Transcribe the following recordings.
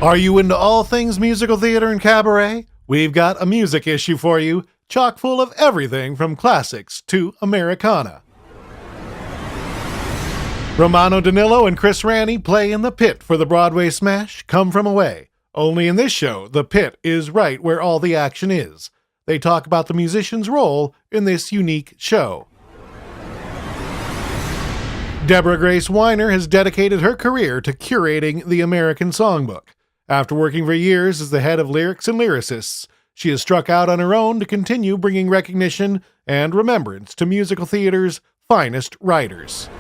Are you into all things musical theater and cabaret? We've got a music issue for you, chock full of everything from classics to Americana. Romano, DiNillo, and Ranney play in the pit for the Broadway Smash, Come From Away. Only in this show, the pit is right where all the action is. They talk about the musician's role in this unique show. Deborah Grace Winer has dedicated her career to curating the American Songbook. After working for years as the head of lyrics and lyricists, she has struck out on her own to continue bringing recognition and remembrance to musical theater's finest writers.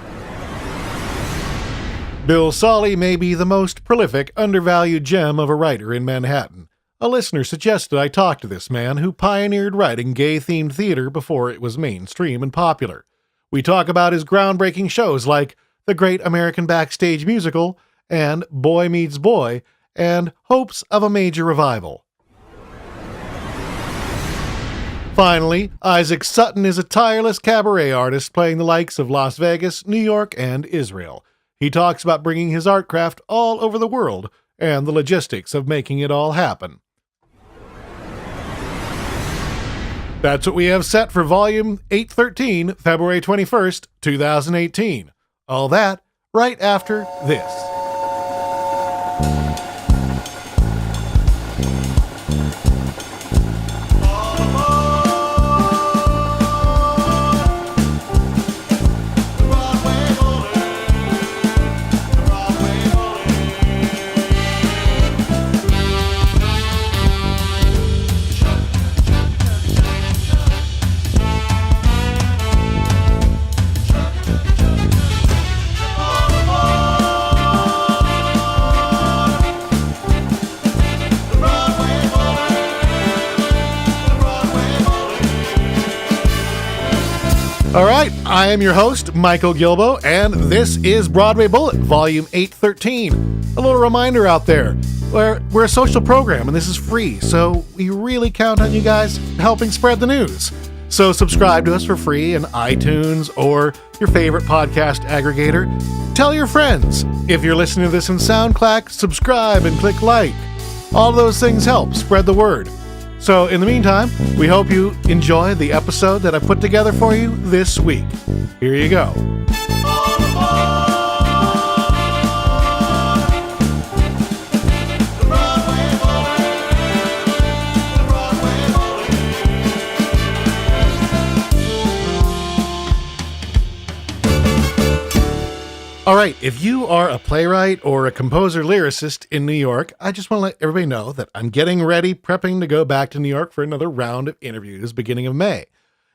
Bill Solly may be the most prolific, undervalued gem of a writer in Manhattan. A listener suggested I talk to this man who pioneered writing gay-themed theater before it was mainstream and popular. We talk about his groundbreaking shows like The Great American Backstage Musical and Boy Meets Boy, and hopes of a major revival. Finally, Isaac Sutton is a tireless cabaret artist playing the likes of Las Vegas, New York, and Israel. He talks about bringing his art craft all over the world and the logistics of making it all happen. That's what we have set for Volume 813, February 21st, 2018. All that right after this. All right, I am your host, Michael Gilbo, and this is Broadway Bullet, Volume 813. A little reminder out there, we're a social program, and this is free, so we really count on you guys helping spread the news. So subscribe to us for free in iTunes or your favorite podcast aggregator. Tell your friends. If you're listening to this in SoundCloud, subscribe and click like. All those things help spread the word. So in the meantime, we hope you enjoy the episode that I put together for you this week. Here you go. All right, if you are a playwright or a composer-lyricist in New York, I just want to let everybody know that I'm getting ready, prepping to go back to New York for another round of interviews beginning of May.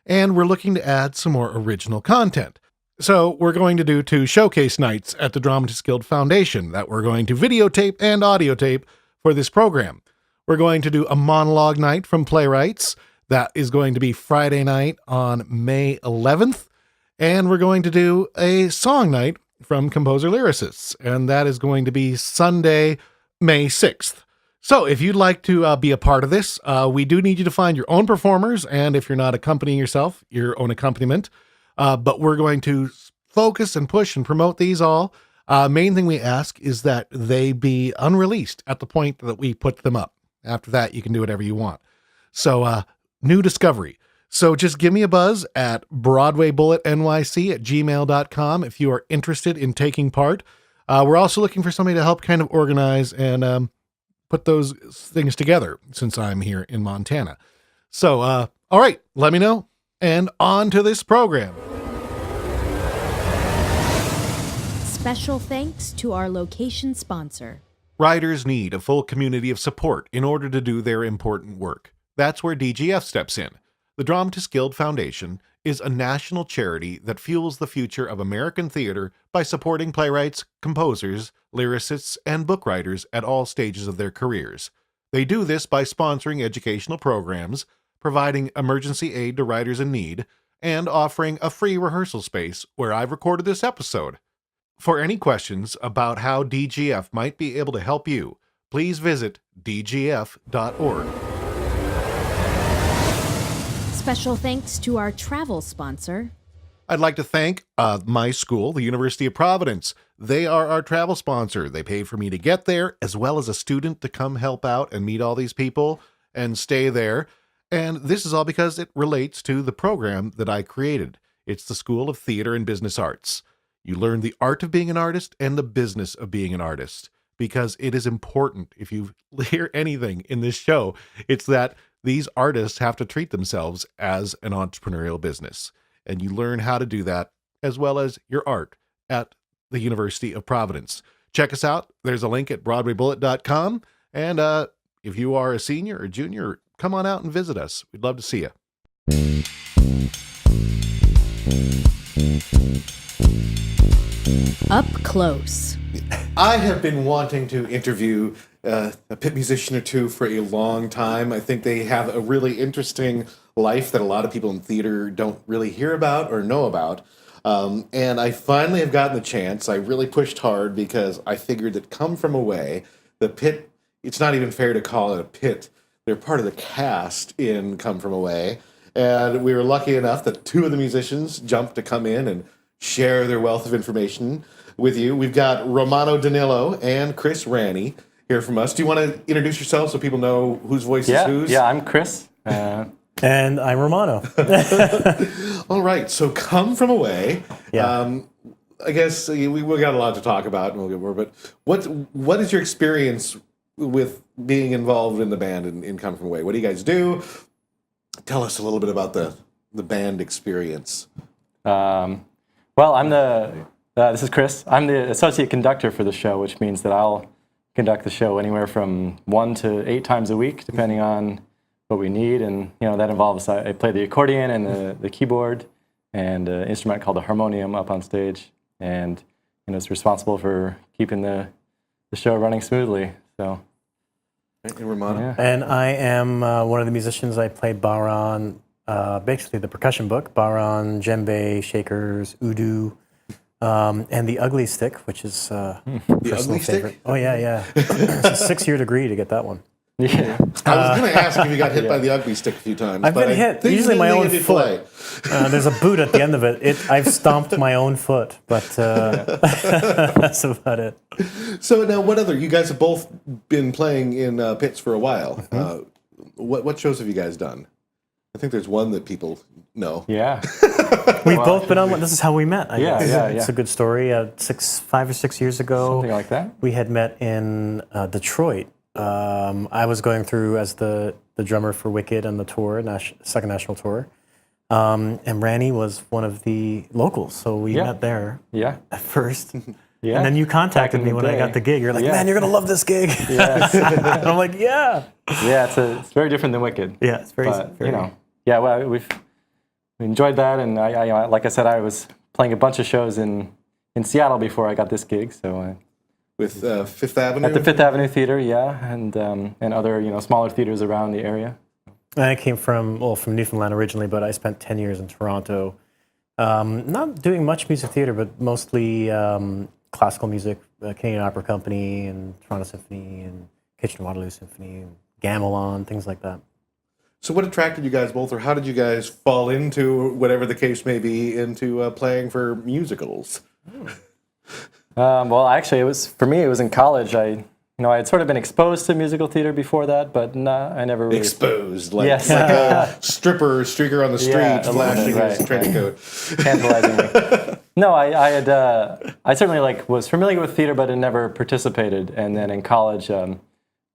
And we're looking to add some more original content. So we're going to do 2 showcase nights at the Dramatists Guild Foundation that we're going to videotape and audiotape for this program. We're going to do a monologue night from playwrights. That is going to be Friday night on May 11th. And we're going to do a song night from composer-lyricists, and that is going to be Sunday, May 6th. So if you'd like to be a part of this, we do need you to find your own performers, and if you're not accompanying yourself, your own accompaniment. But we're going to focus and push and promote these all. Main thing we ask is that they be unreleased at the point that we put them up. After that, you can do whatever you want. So, new discovery. So just give me a buzz at BroadwayBulletNYC@gmail.com if you are interested in taking part. We're also looking for somebody to help kind of organize and put those things together since I'm here in Montana. So, all right, let me know. And on to this program. Special thanks to our location sponsor. Writers need a full community of support in order to do their important work. That's where DGF steps in. The Dramatists Guild Foundation is a national charity that fuels the future of American theater by supporting playwrights, composers, lyricists, and book writers at all stages of their careers. They do this by sponsoring educational programs, providing emergency aid to writers in need, and offering a free rehearsal space where I've recorded this episode. For any questions about how DGF might be able to help you, please visit dgf.org. Special thanks to our travel sponsor. I'd like to thank my school, the University of Providence. They are our travel sponsor. They pay for me to get there, as well as a student to come help out and meet all these people and stay there. And this is all because it relates to the program that I created. It's the School of Theater and Business Arts. You learn the art of being an artist and the business of being an artist, because it is important. If you hear anything in this show, it's that these artists have to treat themselves as an entrepreneurial business. And you learn how to do that, as well as your art, at the University of Providence. Check us out. There's a link at BroadwayBullet.com. And if you are a senior or junior, come on out and visit us. We'd love to see you. Up close. I have been wanting to interview a pit musician or two for a long time. I think they have a really interesting life that a lot of people in theater don't really hear about or know about. And I finally have gotten the chance. I really pushed hard because I figured that Come From Away, the pit, it's not even fair to call it a pit. They're part of the cast in Come From Away. And we were lucky enough that two of the musicians jumped to come in and share their wealth of information with you. We've got Romano DiNillo and Chris Ranney here from us. Do you want to introduce yourself so people know whose voice is whose? Yeah, I'm Chris. And I'm Romano. All right, so Come From Away. Yeah. I guess we got a lot to talk about, and we'll get more. But what is your experience with being involved in the band in Come From Away? What do you guys do? Tell us a little bit about the band experience. Well, this is Chris. I'm the associate conductor for the show, which means that I'll conduct the show anywhere from 1 to 8 times a week, depending on what we need. And that involves I play the accordion and the keyboard and an instrument called the harmonium up on stage, and it's responsible for keeping the show running smoothly. So. And Romano. Yeah. And I am one of the musicians. I play baron, basically the percussion book, baron, djembe, shakers, udu, and the ugly stick, which is The personal ugly favorite. stick? Oh, yeah. It's a 6-year degree to get that one. Yeah. I was going to ask if you got hit by the ugly stick a few times. I've but been I hit, think usually my you own did foot. polite. There's a boot at the end of it. I've stomped my own foot, but that's about it. So now, you guys have both been playing in pits for a while. What shows have you guys done? I think there's one that people know. Yeah. We've both been on one. This is how we met, I Yeah, guess. yeah, It's yeah. a good story. 5 or 6 years ago, Something like that. we had met in Detroit. I was going through as the drummer for Wicked and the tour, second national tour. And Ranney was one of the locals, so we met there Yeah. at first. Yeah. And then you contacted Back in me the when I day. got the gig. You're like, Yeah. man, you're going to love this gig. Yes. And I'm like, yeah. Yeah, it's very different than Wicked. Yeah, it's very, But, very yeah, well, we enjoyed that, and I like I said, I was playing a bunch of shows in Seattle before I got this gig, so With Fifth Avenue? at the Fifth Avenue Theater, yeah, and other smaller theaters around the area. I came from Newfoundland originally, but I spent 10 years in Toronto. Not doing much music theater, but mostly classical music, Canadian Opera Company and Toronto Symphony and Kitchener-Waterloo Symphony, and Gamelan, things like that. So what attracted you guys both, or how did you guys fall into, whatever the case may be, into playing for musicals? Well, actually, it was in college. I had sort of been exposed to musical theater before that, but I never really Exposed, like, Yes. like a stripper or streaker on the street Yeah, a little flashing bit, his right, trench coat. tantalizing me. No, I certainly was familiar with theater, but had never participated. And then in college, a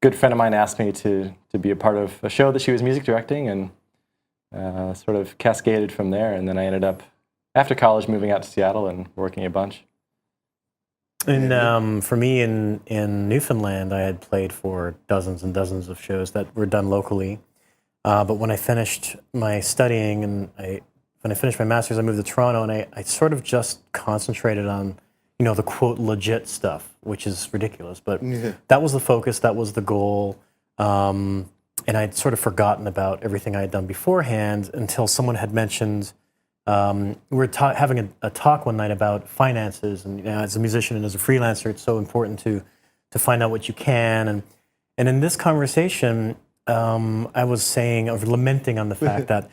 good friend of mine asked me to be a part of a show that she was music directing, and sort of cascaded from there. And then I ended up, after college, moving out to Seattle and working a bunch. And for me in Newfoundland, I had played for dozens and dozens of shows that were done locally. But when I finished my studying and when I finished my master's, I moved to Toronto, and I sort of just concentrated on, the quote legit stuff, which is ridiculous. But that was the focus, that was the goal. And I'd sort of forgotten about everything I had done beforehand until someone had mentioned, we were having a talk one night about finances, and as a musician and as a freelancer, it's so important to find out what you can. And in this conversation, I was lamenting on the fact that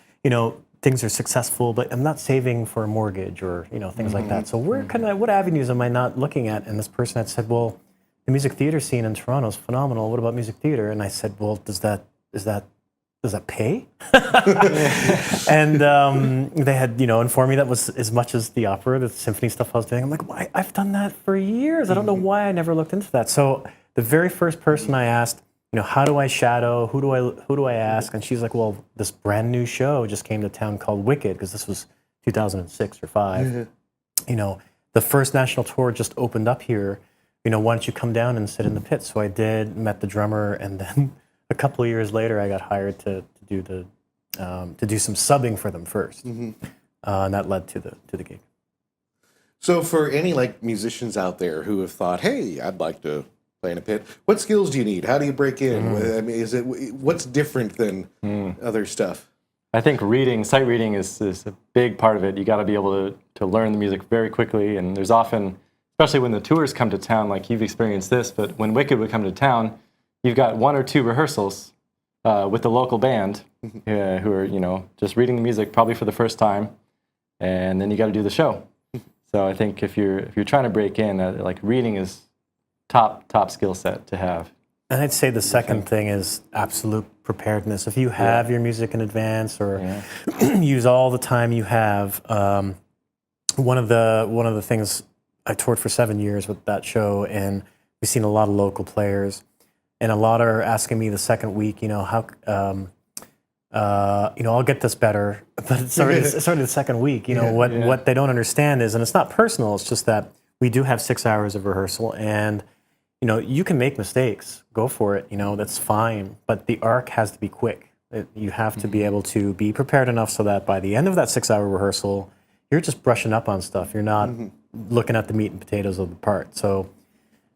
things are successful, but I'm not saving for a mortgage or things like that. So what avenues am I not looking at? And this person had said, well, the music theater scene in Toronto is phenomenal. What about music theater? And I said, well, does that pay? And they had informed me that was as much as the opera, the symphony stuff I was doing. I'm like, well, I've done that for years. I don't know why I never looked into that. So the very first person I asked, how do I shadow? Who do I ask? And she's like, well, this brand new show just came to town called Wicked, because this was 2006 or 5. The first national tour just opened up here. Why don't you come down and sit in the pit? So I did, met the drummer, and then a couple of years later, I got hired to do some subbing for them first, and that led to the gig. So for any musicians out there who have thought, hey, I'd like to play in a pit, what skills do you need? How do you break in? I mean, what's different than other stuff? I think sight reading is a big part of it. You got to be able to learn the music very quickly, and there's often, especially when the tours come to town, like you've experienced this, but when Wicked would come to town, you've got 1 or 2 rehearsals with the local band who are, just reading the music probably for the first time, and then you got to do the show. So I think if you're trying to break in, reading is top skill set to have. And I'd say the second thing is absolute preparedness. If you have your music in advance or use all the time you have, one of the things I toured for 7 years with that show, and we've seen a lot of local players. And a lot are asking me the second week, how, I'll get this better, but it's already the second week. What they don't understand is, and it's not personal, it's just that we do have 6 hours of rehearsal, and you can make mistakes, go for it. That's fine, but the arc has to be quick. You have to be able to be prepared enough so that by the end of that 6-hour rehearsal, you're just brushing up on stuff. You're not looking at the meat and potatoes of the part. So.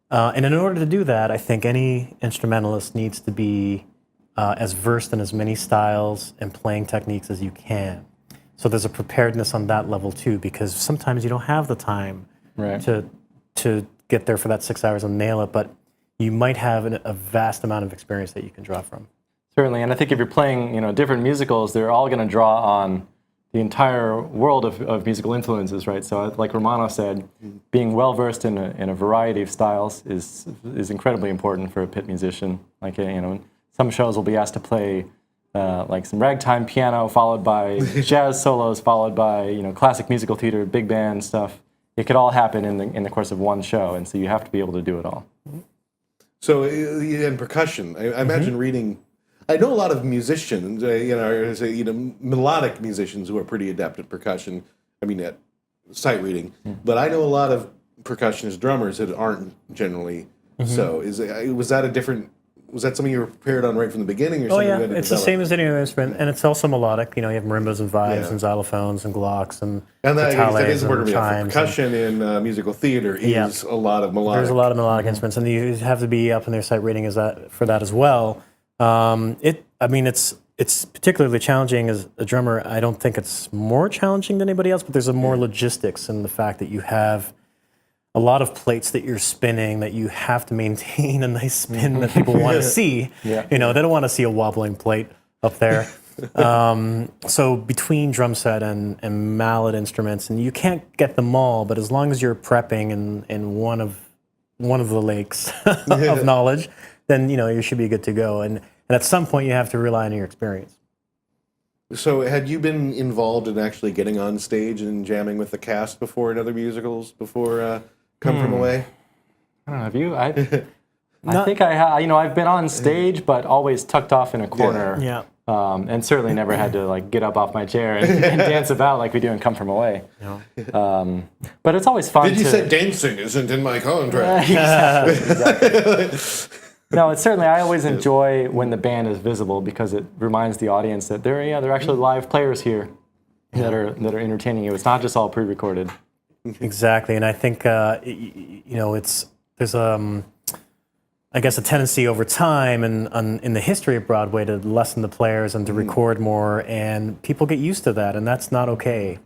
And in order to do that, I think any instrumentalist needs to be as versed in as many styles and playing techniques as you can. So there's a preparedness on that level too, because sometimes you don't have the time to get there for that 6 hours and nail it, but you might have a vast amount of experience that you can draw from. Certainly, and I think if you're playing, different musicals, they're all going to draw on the entire world of musical influences, right? So like Romano said, being well-versed in a variety of styles is incredibly important for a pit musician. Some shows will be asked to play some ragtime piano, followed by jazz solos, followed by classic musical theater, big band stuff. It could all happen in the course of one show, and so you have to be able to do it all. So in percussion, I imagine reading. I know a lot of musicians, melodic musicians who are pretty adept at percussion. I mean, at sight reading. But I know a lot of percussionist drummers that aren't generally so. Was that something you were prepared on right from the beginning? Or something you had to it's develop? the same as any other instrument, and it's also melodic. You have marimbas and vibes and xylophones and glocks and that is important to me. chimes. Percussion in musical theater is a lot of melodic. There's a lot of melodic instruments, and you have to be up in their sight reading for that as well. It's particularly challenging as a drummer. I don't think it's more challenging than anybody else, but there's more logistics in the fact that you have a lot of plates that you're spinning that you have to maintain a nice spin that people want to see. They don't want to see a wobbling plate up there. So between drum set and mallet instruments, and you can't get them all, but as long as you're prepping in one of the lakes of knowledge, then you should be good to go. And at some point, you have to rely on your experience. So had you been involved in actually getting on stage and jamming with the cast before in other musicals before Come From Away? I don't know. Have you? I think I've been on stage, but always tucked off in a corner. Yeah. And certainly never had to get up off my chair and dance about like we do in Come From Away. But it's always fun. Did you say dancing isn't in my contract? Exactly. No, it's certainly. I always enjoy when the band is visible because it reminds the audience that they're actually live players here that are entertaining you. It's not just all pre-recorded. Exactly, and I think there's I guess a tendency over time and in the history of Broadway to lessen the players and to record more, and people get used to that, and that's not okay.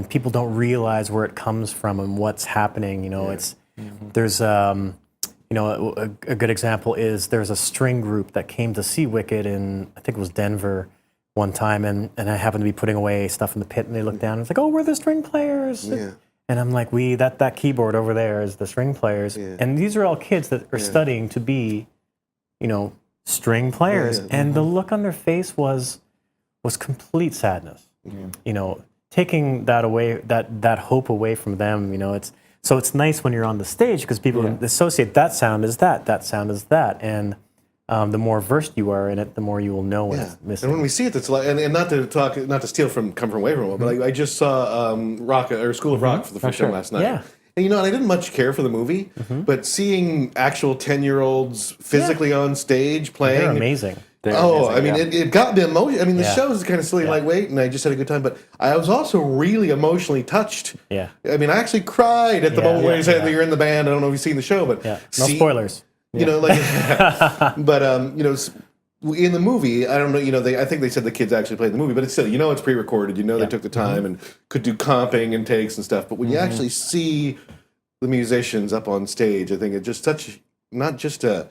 People don't realize where it comes from and what's happening. There's a good example is there's a string group that came to see Wicked in, I think it was Denver, one time, and I happened to be putting away stuff in the pit, and they looked down and it's like, oh, we're the string players. Yeah. And I'm like, that keyboard over there is the string players. Yeah. And these are all kids that are studying to be, string players. Yeah. And the look on their face was complete sadness. Taking that away, that hope away from them, it's nice when you're on the stage because people associate that sound as that sound as that. And the more versed you are in it, the more you will know when it's missing. And when we see it, it's like, and not to steal from Come From Away From Home, but I just saw School of Rock for the first time last night. Yeah. And and I didn't much care for the movie, but seeing actual 10-year-olds physically on stage playing, They're amazing. It got me emotional. I mean, the show is kind of silly, lightweight, and I just had a good time. But I was also really emotionally touched. Yeah. I mean, I actually cried at the moment where he said that you're in the band. I don't know if you've seen the show, but No spoilers. But in the movie, I don't know. I think they said the kids actually played the movie, but it's still, it's pre-recorded. They took the time and could do comping and takes and stuff. But when you actually see the musicians up on stage, I think it's just not just the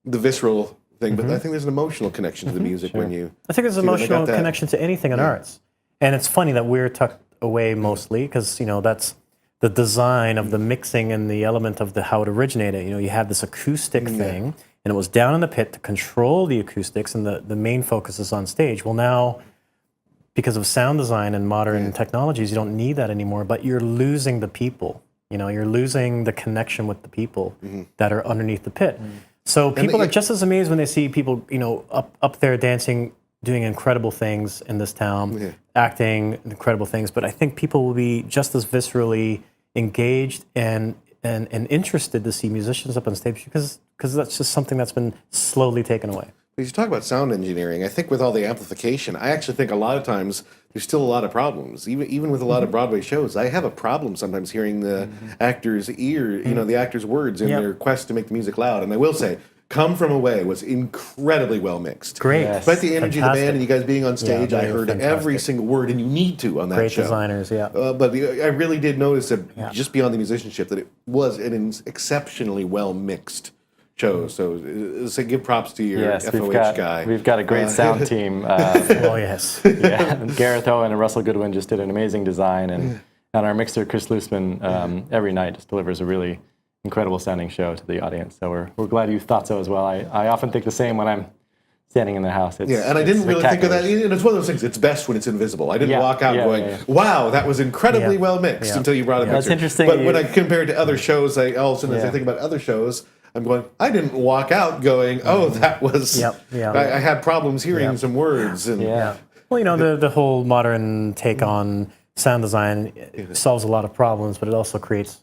visceral thing, but I think there's an emotional connection to the music when you. I think there's an emotional connection to anything in arts, and it's funny that we're tucked away mostly because that's the design of the mixing and the element of how it originated. You have this acoustic thing. And it was down in the pit to control the acoustics, and the main focus is on stage. Well, now, because of sound design and modern technologies, you don't need that anymore, but you're losing the people. You're losing the connection with the people that are underneath the pit. So people are just as amazed when they see people, up there dancing, doing incredible things in this town, acting incredible things. But I think people will be just as viscerally engaged and interested to see musicians up on stage because that's just something that's been slowly taken away. As you talk about sound engineering, I think with all the amplification, I actually think a lot of times there's still a lot of problems. Even with a lot of Broadway shows, I have a problem sometimes hearing the actor's ear, the actor's words in their quest to make the music loud. And I will say, Come From Away was incredibly well mixed. Great. Despite the energy of the band and you guys being on stage, I heard fantastic. every single word, and you need to on that Great show. designers, But I really did notice that just beyond the musicianship, that it was an exceptionally well mixed show. So give props to your FOH guy. We've got a great sound team. Oh, yes. Gareth Owen and Russell Goodwin just did an amazing design, and our mixer, Chris Loosman, every night just delivers a really incredible sounding show to the audience. So we're glad you thought so as well. I often think the same when I'm standing in the house. And I didn't really think of that. And it's one of those things, it's best when it's invisible. I didn't walk out going, wow, that was incredibly well mixed until you brought it up. That's interesting. But when I compare it to other shows, all of a sudden as I think about other shows, I'm going, I didn't walk out going, oh, that was, I had problems hearing some words. And, Well, the whole modern take on sound design solves a lot of problems, but it also creates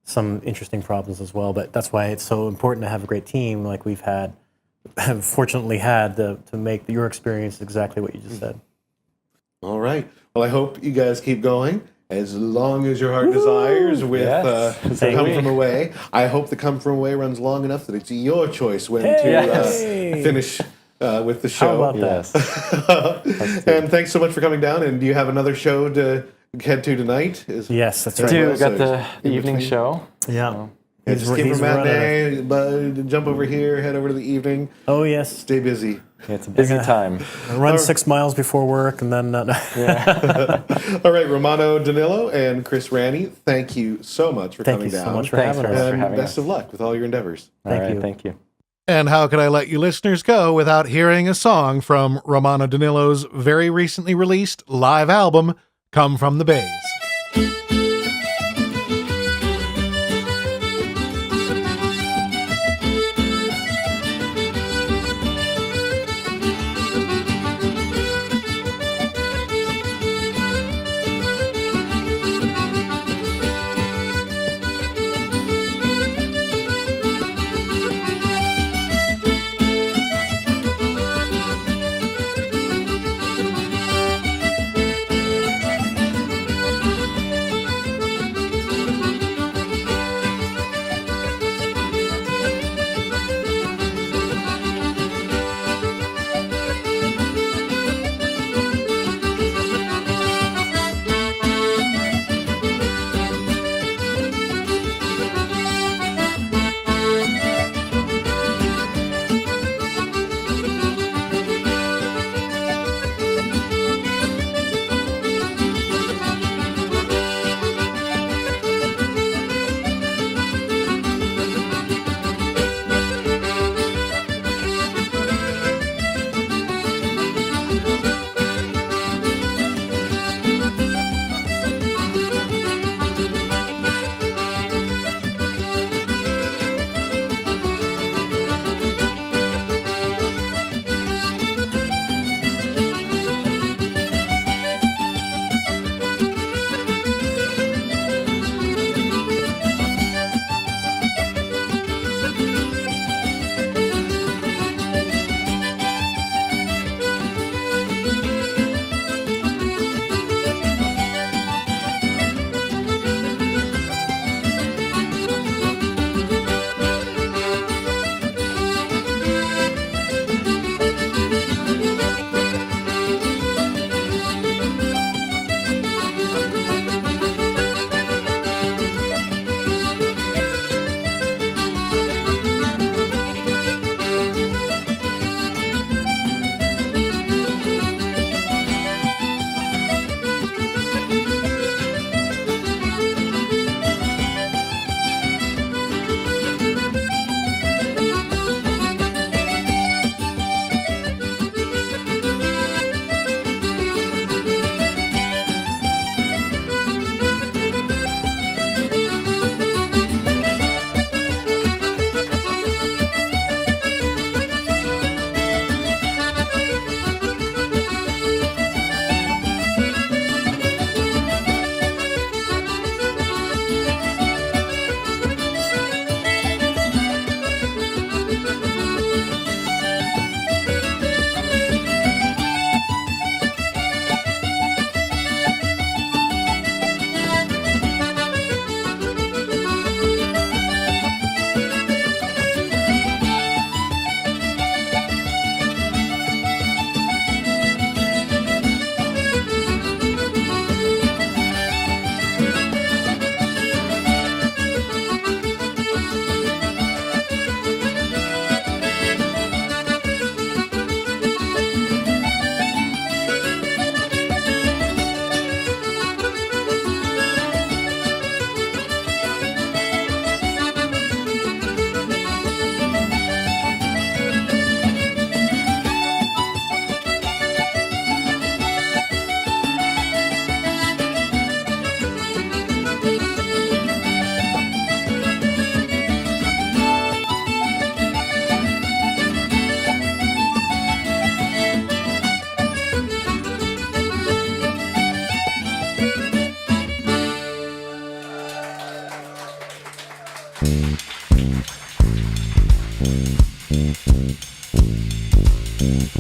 some interesting problems as well. But that's why it's so important to have a great team like we've fortunately had to make your experience exactly what you just said. All right. Well, I hope you guys keep going as long as your heart desires with Come From Away. I hope the Come From Away runs long enough that it's your choice when to finish with the show. How about that? And thanks so much for coming down. And do you have another show to head to tonight? Yes, that's right. We've got the evening show. Yeah. Just keep from matinee, jump over here, head over to the evening. Oh, yes. Stay busy. It's a busy time. Run 6 miles before work and then... All right, Romano, DiNillo, and Chris Ranney, thank you so much for coming down. Thank you so much for having us. And best of luck with all your endeavors. Thank you. And how could I let you listeners go without hearing a song from Romano DiNillo's very recently released live album, Come From the Bays.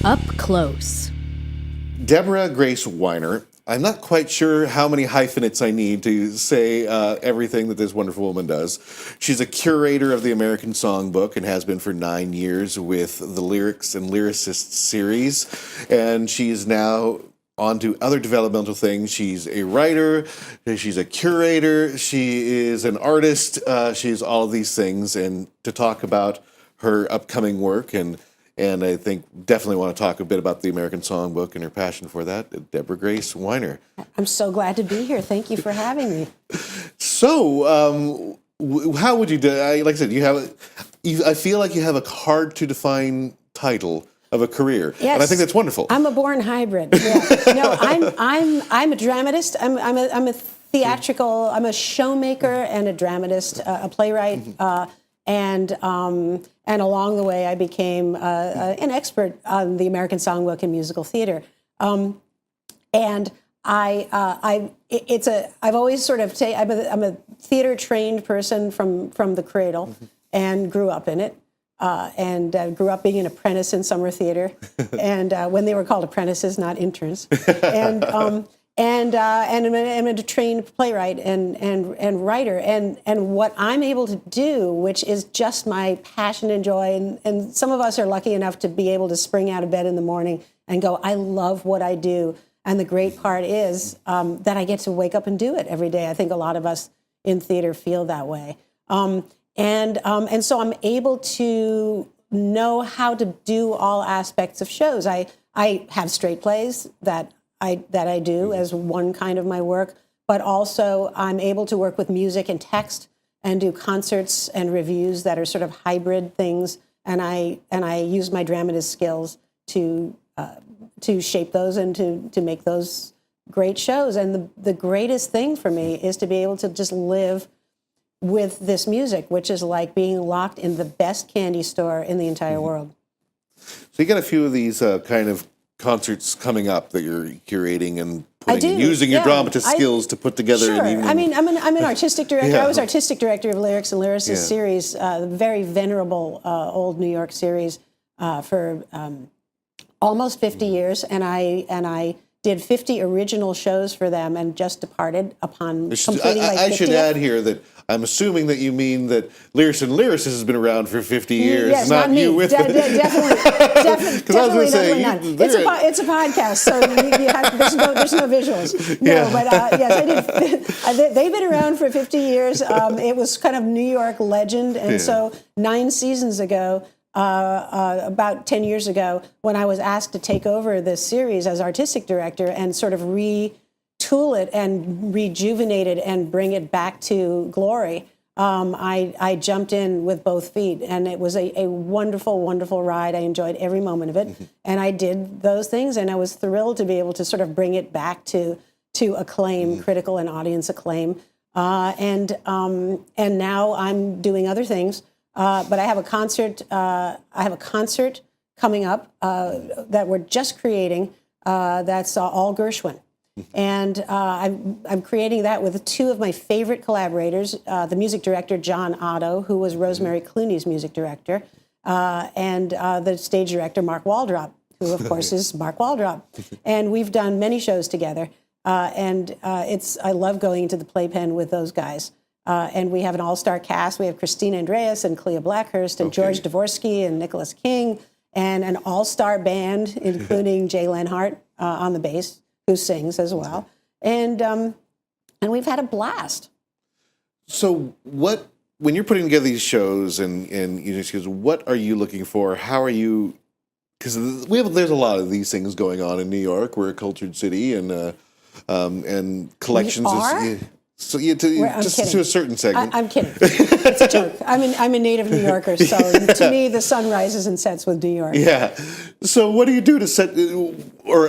Up Close. Deborah Grace Winer. I'm not quite sure how many hyphenates I need to say everything that this wonderful woman does. She's a curator of the American Songbook and has been for 9 years with the Lyrics and Lyricists series. And she's now on to other developmental things. She's a writer, she's a curator, she is an artist, she's all of these things. And to talk about her upcoming work and I think definitely want to talk a bit about the American Songbook and her passion for that, Deborah Grace Winer. I'm so glad to be here. Thank you for having me. So, how would you do? Like I said, I feel like you have a hard to define title of a career, Yes. and I think that's wonderful. I'm a born hybrid. Yeah. No, I'm a dramatist. I'm a theatrical. I'm a showmaker and a dramatist, a playwright. And along the way, I became an expert on the American Songbook and musical theater. And I've always sort of I'm a theater trained person from the cradle, and grew up in it, and grew up being an apprentice in summer theater, and when they were called apprentices, not interns, and I'm a trained playwright and writer, and what I'm able to do, which is just my passion and joy, and some of us are lucky enough to be able to spring out of bed in the morning and go, I love what I do, and the great part is that I get to wake up and do it every day. I think a lot of us in theater feel that way, and so I'm able to know how to do all aspects of shows. I have straight plays that I do as one kind of my work, but also I'm able to work with music and text and do concerts and reviews that are sort of hybrid things, and I use my dramatist skills to shape those and to make those great shows. And the greatest thing for me is to be able to just live with this music, which is like being locked in the best candy store in the entire world. So you got a few of these kind of concerts coming up that you're curating and using your dramatist skills to put together. Sure. An evening. I mean, I'm an artistic director. Yeah. I was artistic director of Lyrics and Lyricists series, the very venerable old New York series for almost 50 years, and I did 50 original shows for them and just departed upon completing my 50th. I should add here that I'm assuming that you mean that Lyrics and Lyricists has been around for 50 years, yes, not me. you with it. Definitely not. It's a podcast, so there's no visuals. No, but yes, I did. They've been around for 50 years. It was kind of New York legend, and so 9 seasons ago, about 10 years ago, when I was asked to take over this series as artistic director and sort of retool it and rejuvenate it and bring it back to glory, I jumped in with both feet, and it was a wonderful, wonderful ride. I enjoyed every moment of it, and I did those things, and I was thrilled to be able to sort of bring it back to acclaim, critical and audience acclaim, and now I'm doing other things. But I have a concert. Coming up that we're just creating. That's all Gershwin, and I'm creating that with 2 of my favorite collaborators: the music director John Otto, who was Rosemary Clooney's music director, and the stage director Mark Waldrop, who of course is Mark Waldrop. And we've done many shows together, and I love going into the playpen with those guys. And we have an all-star cast. We have Christina Andreas and Clea Blackhurst and George Dvorsky and Nicholas King, and an all-star band, including Jay Lenhart on the bass, who sings as well. And we've had a blast. So when you're putting together these shows and what are you looking for? How are you? Because there's a lot of these things going on in New York. We're a cultured city, and collections. We are? So to a certain segment. I'm kidding. It's a joke. I'm a native New Yorker, so to me, the sun rises and sets with New York. Yeah. So what do you do to set, or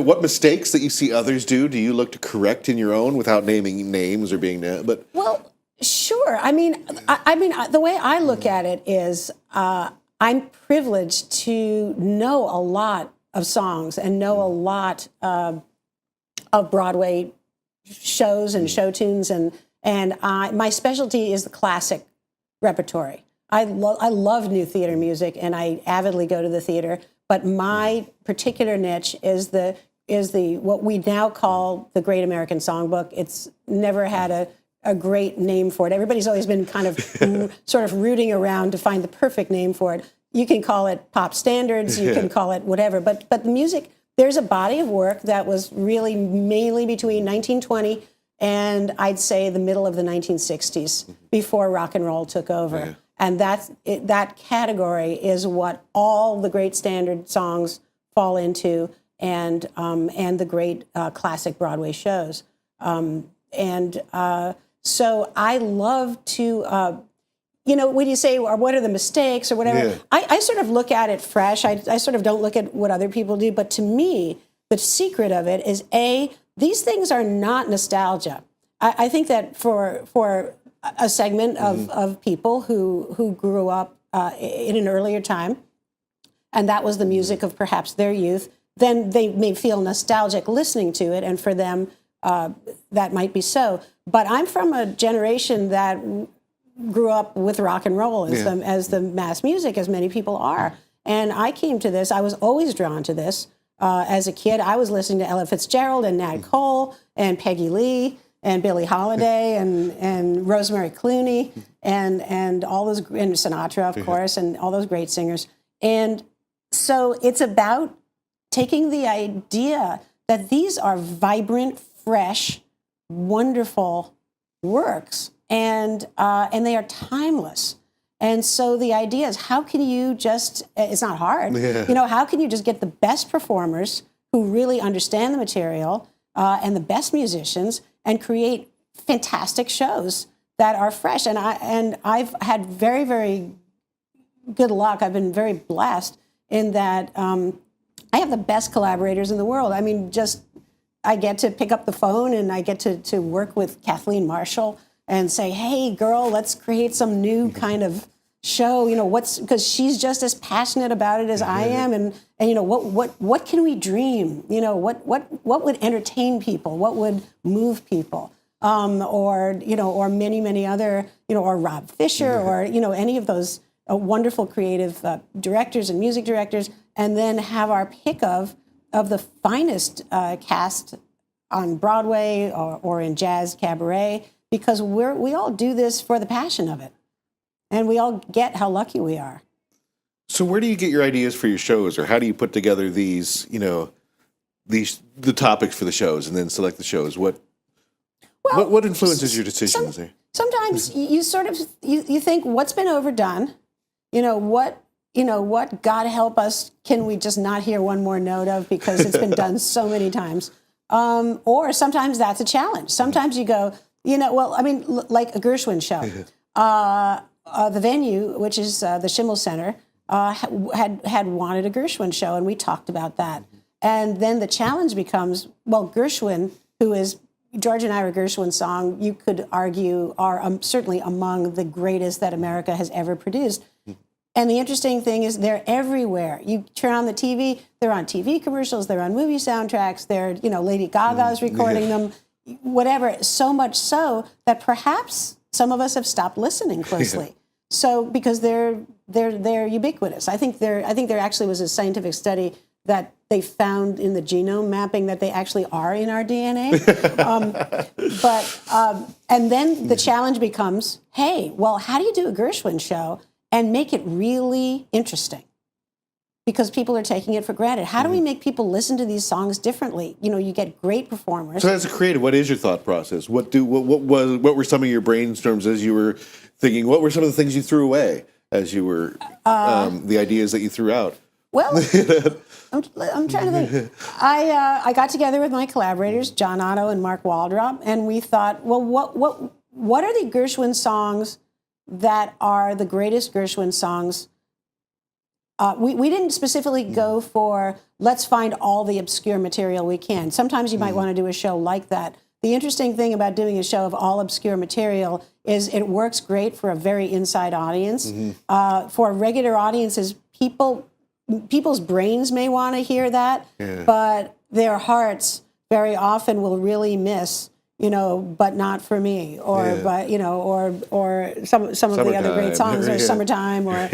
what mistakes that you see others do you look to correct in your own without naming names or being but? Well, sure. I mean, the way I look at it is I'm privileged to know a lot of songs and know a lot of Broadway shows and show tunes, and my specialty is the classic repertory. I love new theater music, and I avidly go to the theater, But my particular niche is the what we now call the Great American Songbook. It's never had a great name for it. Everybody's always been kind of sort of rooting around to find the perfect name for it. You can call it pop standards, you can call it whatever, but the music, there's a body of work that was really mainly between 1920 and I'd say the middle of the 1960s before rock and roll took over. Yeah. And that category is what all the great standard songs fall into, and the great classic Broadway shows. So I love to, when you say, or what are the mistakes or whatever, I sort of look at it fresh. I sort of don't look at what other people do. But to me, the secret of it is, these things are not nostalgia. I think that for a segment of people who grew up in an earlier time, and that was the music of perhaps their youth, then they may feel nostalgic listening to it, and for them, that might be so. But I'm from a generation that grew up with rock and roll as the mass music, as many people are. And I came to this, I was always drawn to this. As a kid, I was listening to Ella Fitzgerald and Nat Cole and Peggy Lee and Billie Holiday and Rosemary Clooney and all those, and Sinatra, of course, and all those great singers. And so it's about taking the idea that these are vibrant, fresh, wonderful works, and they are timeless. And so the idea is, how can you just, it's not hard, how can you just get the best performers who really understand the material and the best musicians and create fantastic shows that are fresh. And I've had very, very good luck. I've been very blessed in that I have the best collaborators in the world. I mean, I get to pick up the phone and I get to work with Kathleen Marshall and say, hey, girl, let's create some new kind of show, because she's just as passionate about it as I am. And what can we dream? What would entertain people? What would move people? Or many, many other, or Rob Fisher, or, any of those wonderful creative directors and music directors, and then have our pick of the finest cast on Broadway or in jazz cabaret, because we all do this for the passion of it. And we all get how lucky we are. So where do you get your ideas for your shows, or how do you put together these, the topics for the shows and then select the shows? What influences your decisions there? Sometimes you sort of you think, what's been overdone? What God help us, can we just not hear one more note of, because it's been done so many times? Or sometimes that's a challenge. Sometimes you go, like a Gershwin show. The venue, which is the Schimmel Center, had wanted a Gershwin show, and we talked about that. And then the challenge becomes, Gershwin, who is George and Ira Gershwin song, you could argue are certainly among the greatest that America has ever produced. And the interesting thing is, they're everywhere. You turn on the TV, they're on TV commercials, they're on movie soundtracks, they're, Lady Gaga's recording them, whatever. So much so that perhaps some of us have stopped listening closely. So because they're ubiquitous. I think there actually was a scientific study that they found in the genome mapping that they actually are in our DNA. And then the challenge becomes, hey, how do you do a Gershwin show and make it really interesting? Because people are taking it for granted. How do we make people listen to these songs differently? You get great performers. So as a creative, what is your thought process? What were some of your brainstorms as you were thinking? What were some of the things you threw away as you were the ideas that you threw out? Well, I'm trying to think. I got together with my collaborators, John Otto and Mark Waldrop, and we thought, what are the Gershwin songs that are the greatest Gershwin songs? We didn't specifically go for, let's find all the obscure material we can. Sometimes you might want to do a show like that. The interesting thing about doing a show of all obscure material is it works great for a very inside audience. For regular audiences, people's brains may want to hear that, but their hearts very often will really miss, but not for me, or or some of the other great songs, or Summertime, or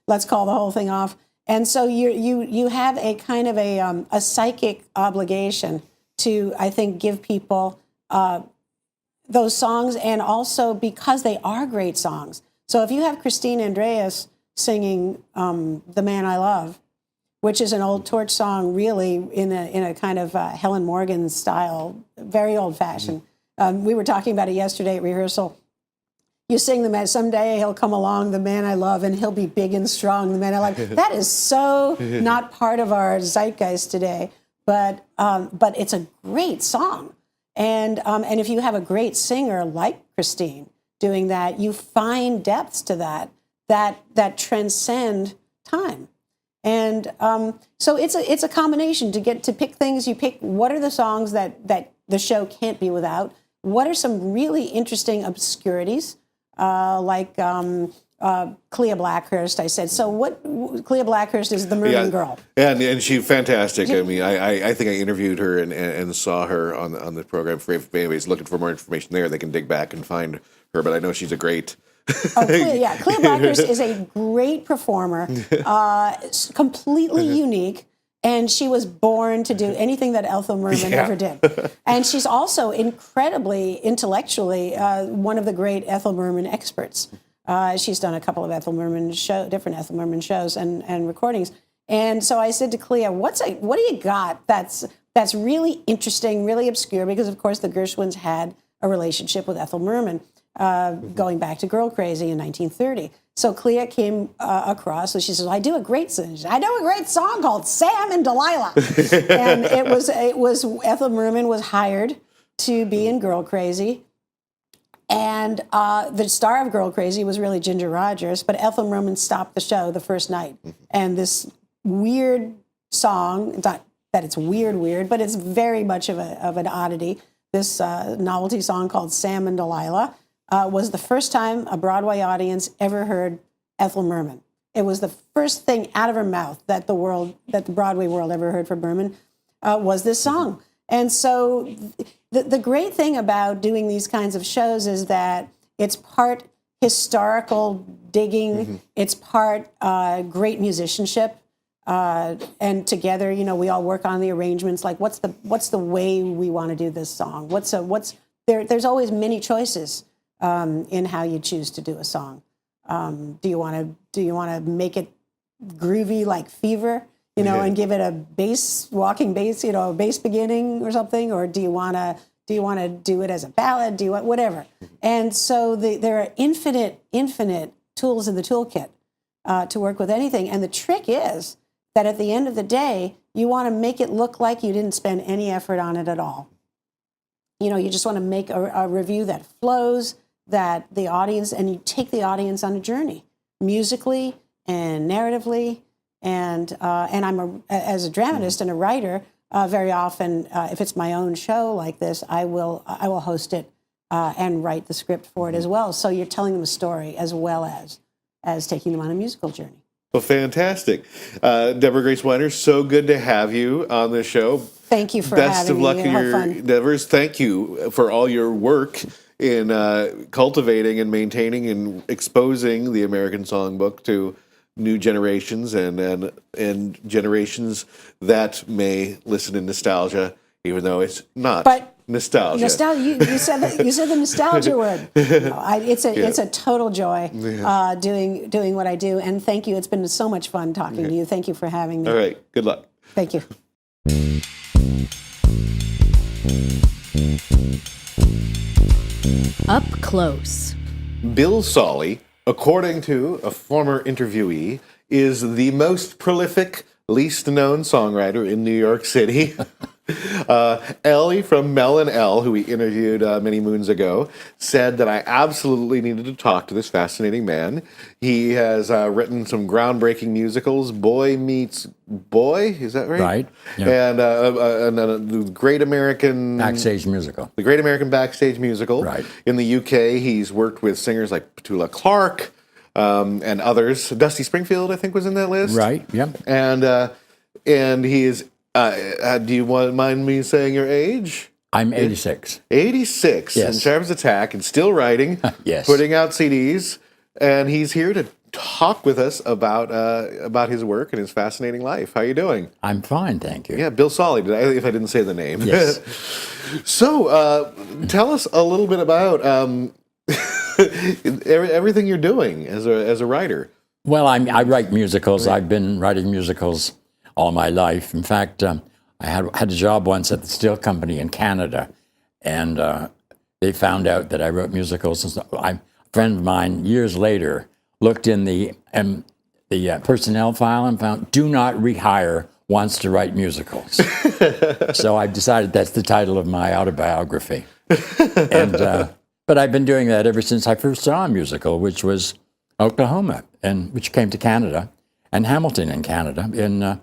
Let's Call the Whole Thing Off. And so you have a kind of a psychic obligation to, I think, give people those songs, and also because they are great songs. So if you have Christine Andreas singing "The Man I Love," which is an old Torch song, really in a kind of Helen Morgan style, very old fashioned. We were talking about it yesterday at rehearsal. You sing the man, someday he'll come along, the man I love, and he'll be big and strong, the man I love. That is so not part of our zeitgeist today, but it's a great song. And if you have a great singer like Christine doing that, you find depths to that transcend time. And so it's a combination to pick things. You pick what are the songs that the show can't be without. What are some really interesting obscurities? Like Clea Blackhurst, I said. So Clea Blackhurst is the Merman girl. Yeah, and she's fantastic. I mean, I think I interviewed her and saw her on the program. If anybody's looking for more information there, they can dig back and find her. But I know she's a great... Clea Blackhurst is a great performer, completely unique. And she was born to do anything that Ethel Merman ever did. And she's also incredibly intellectually one of the great Ethel Merman experts. She's done a couple of different Ethel Merman shows and recordings. And so I said to Clea, what do you got that's really interesting, really obscure? Because, of course, the Gershwins had a relationship with Ethel Merman going back to Girl Crazy in 1930. So Clea came across, and she says, I do a great song called Sam and Delilah. And it was Ethel Merman was hired to be in Girl Crazy. And the star of Girl Crazy was really Ginger Rogers, but Ethel Merman stopped the show the first night. And this weird song, not that it's weird, but it's very much of an oddity. This novelty song called Sam and Delilah was the first time a Broadway audience ever heard Ethel Merman. It was the first thing out of her mouth that the Broadway world ever heard from Merman was this song. And so the great thing about doing these kinds of shows is that it's part historical digging, it's part great musicianship, and together, we all work on the arrangements. Like, what's the way we want to do this song? There's always many choices in how you choose to do a song. Do you want to make it groovy like Fever, and give it a walking bass, a bass beginning or something, or do you want to do it as a ballad? Do you want whatever? And so there are infinite tools in the toolkit to work with anything. And the trick is that at the end of the day, you want to make it look like you didn't spend any effort on it at all. You just want to make a review that flows, that the audience, and you take the audience on a journey, musically and narratively. And I'm as a dramatist and a writer, very often, if it's my own show like this, I will host it and write the script for it as well. So you're telling them a story as well as taking them on a musical journey. Well, fantastic. Deborah Grace Winer, so good to have you on the show. Thank you for Best having of luck me. in your endeavors. Thank you for all your work in cultivating and maintaining and exposing the American Songbook to new generations and generations that may listen in nostalgia, even though it's not nostalgia. Nostalgia. You said the nostalgia word. It's a total joy doing what I do, and thank you. It's been so much fun talking to you. Thank you for having me. All right. Good luck. Thank you. Up close. Bill Solly, according to a former interviewee, is the most prolific, least known songwriter in New York City. Ellie from Mel and Elle, who we interviewed many moons ago, said that I absolutely needed to talk to this fascinating man. He has written some groundbreaking musicals, Boy Meets Boy, is that right? Right. Yeah. And the Great American... Backstage Musical. The Great American Backstage Musical. Right. In the UK, he's worked with singers like Petula Clark and others. Dusty Springfield, I think, was in that list. Right, yep. And he is... do you mind me saying your age? I'm 86. 86 Yes. in Sharp's Attack and still writing, Yes. putting out CDs, and he's here to talk with us about his work and his fascinating life. How are you doing? I'm fine, thank you. Yeah, Bill Solly, if I didn't say the name. Yes. So, tell us a little bit about everything you're doing as a writer. Well, I write musicals. I've been writing musicals all my life. In fact, I had a job once at the steel company in Canada, and they found out that I wrote musicals. And so a friend of mine, years later, looked in the personnel file and found, "Do not rehire, wants to write musicals." So I decided that's the title of my autobiography. But I've been doing that ever since I first saw a musical, which was Oklahoma, and which came to Canada, and Hamilton in Canada in, I